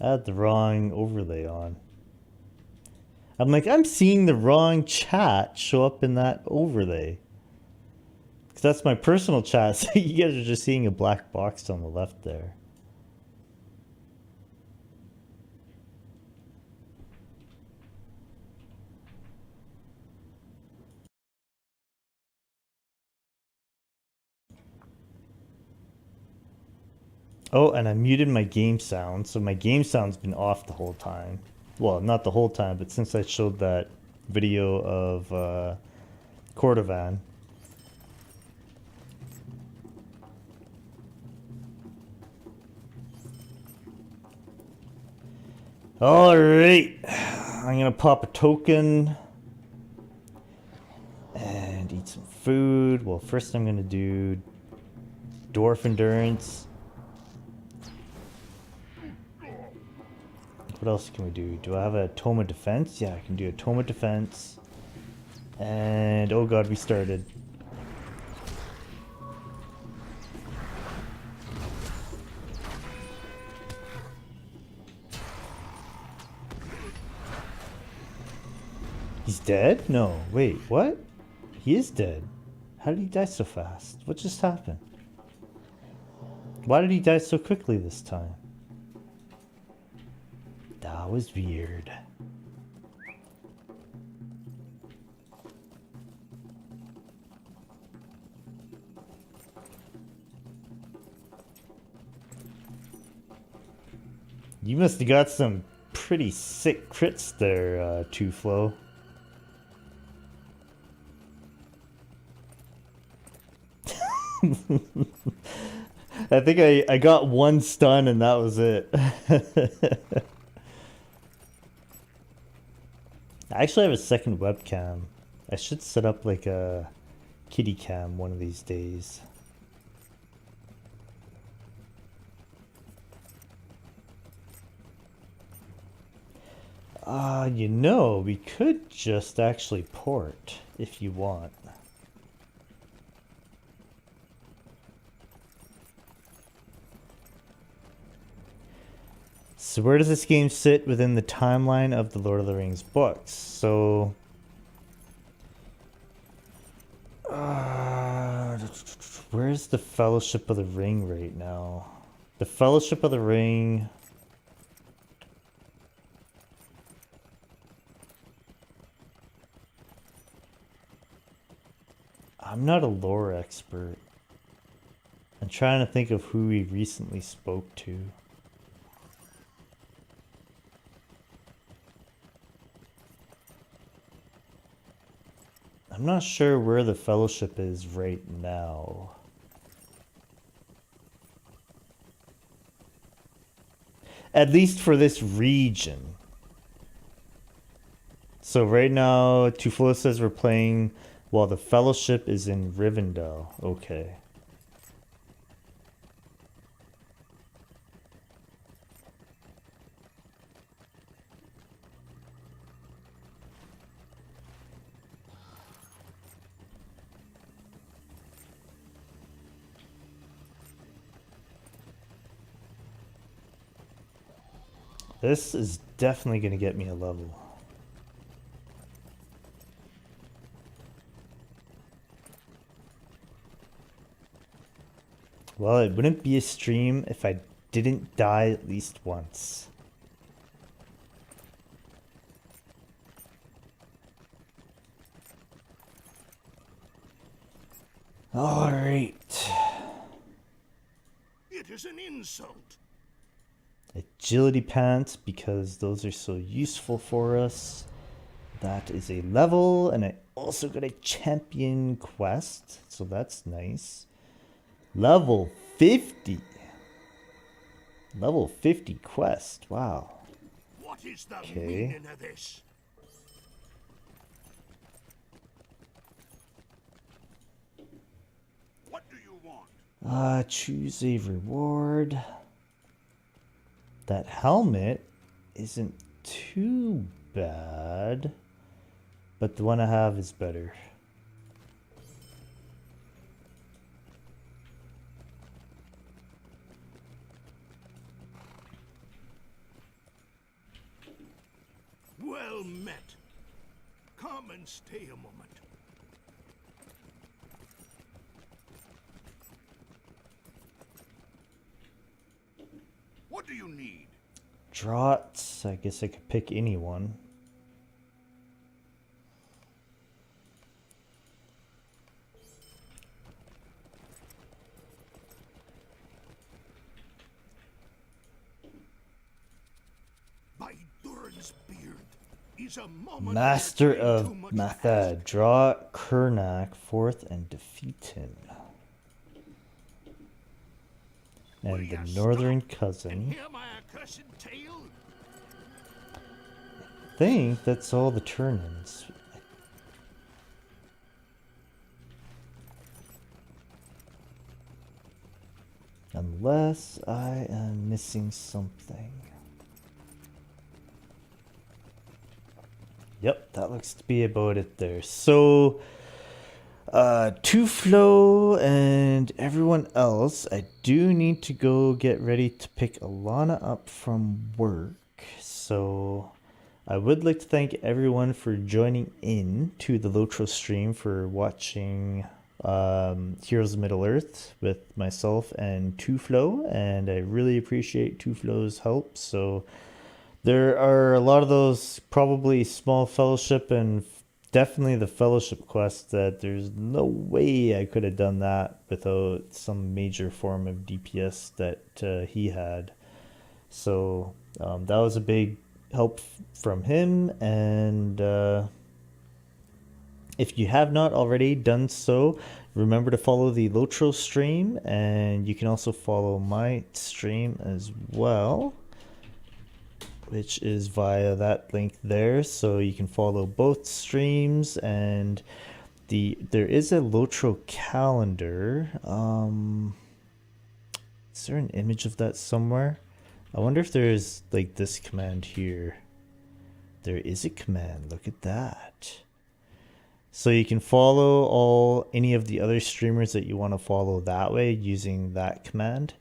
I had the wrong overlay on. I'm like, I'm seeing the wrong chat show up in that overlay. Because that's my personal chat, so you guys are just seeing a black box on the left there. Oh, and I muted my game sound, so my game sound's been off the whole time. Well, not the whole time, but since I showed that video of Cordovan. Alright, I'm gonna pop a token and eat some food. Well, first I'm gonna do Dwarf Endurance. What else can we do? Do I have a Tome of Defense? Yeah, I can do a Tome of Defense. And oh god, we started. He's dead? No, wait, what? He is dead. How did he die so fast? What just happened? Why did he die so quickly this time? That was weird. You must have got some pretty sick crits there, Two-Flow. I think I got one stun and that was it. I actually have a second webcam. I should set up like a kitty cam one of these days. You know, we could just actually port if you want. So where does this game sit within the timeline of the Lord of the Rings books? So... where's the Fellowship of the Ring right now? The Fellowship of the Ring... I'm not a lore expert. I'm trying to think of who we recently spoke to. I'm not sure where the Fellowship is right now. At least for this region. So right now, Tuflo says we're playing while the Fellowship is in Rivendell. Okay. This is definitely going to get me a level. Well, it wouldn't be a stream if I didn't die at least once. All right. It is an insult. Agility pants, because those are so useful for us. That is a level, and I also got a champion quest, so that's nice. Level 50. Level 50 quest. Wow. What is the Okay. meaning of this? What do you want? Choose a reward. That helmet isn't too bad, but the one I have is better. Well met. Come and stay a moment. What do you need? Draughts, I guess I could pick anyone. By Durin's beard is a moment Master too of much Mathad, draw Kurnak forth and defeat him. Will And the ya northern stop and cousin. hear my accursed tale? I think that's all the turn-ins. Unless I am missing something. Yep, that looks to be about it there. So, Tuflo and everyone else, I do need to go get ready to pick Alana up from work. So, I would like to thank everyone for joining in to the Lotro stream, for watching Heroes of Middle-earth with myself and Tuflo, and I really appreciate Tuflo's help. So there are a lot of those probably small fellowship and definitely the fellowship quest that there's no way I could have done that without some major form of DPS that he had. So that was a big help from him, and if you have not already done so, remember to follow the Lotro stream, and you can also follow my stream as well, which is via that link there. So you can follow both streams, and there is a Lotro calendar. Is there an image of that somewhere? I wonder if there's like this command here. There is a command, look at that. So you can follow any of the other streamers that you want to follow that way using that command.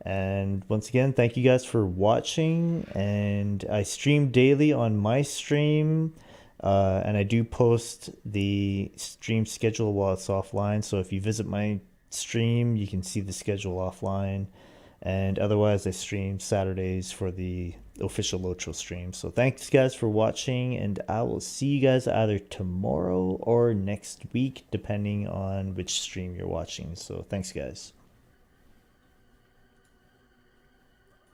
And once again, thank you guys for watching. And I stream daily on my stream, and I do post the stream schedule while it's offline. So if you visit my stream, you can see the schedule offline. And otherwise, I stream Saturdays for the official Lotro stream. So thanks guys for watching, and I will see you guys either tomorrow or next week, depending on which stream you're watching. So thanks guys.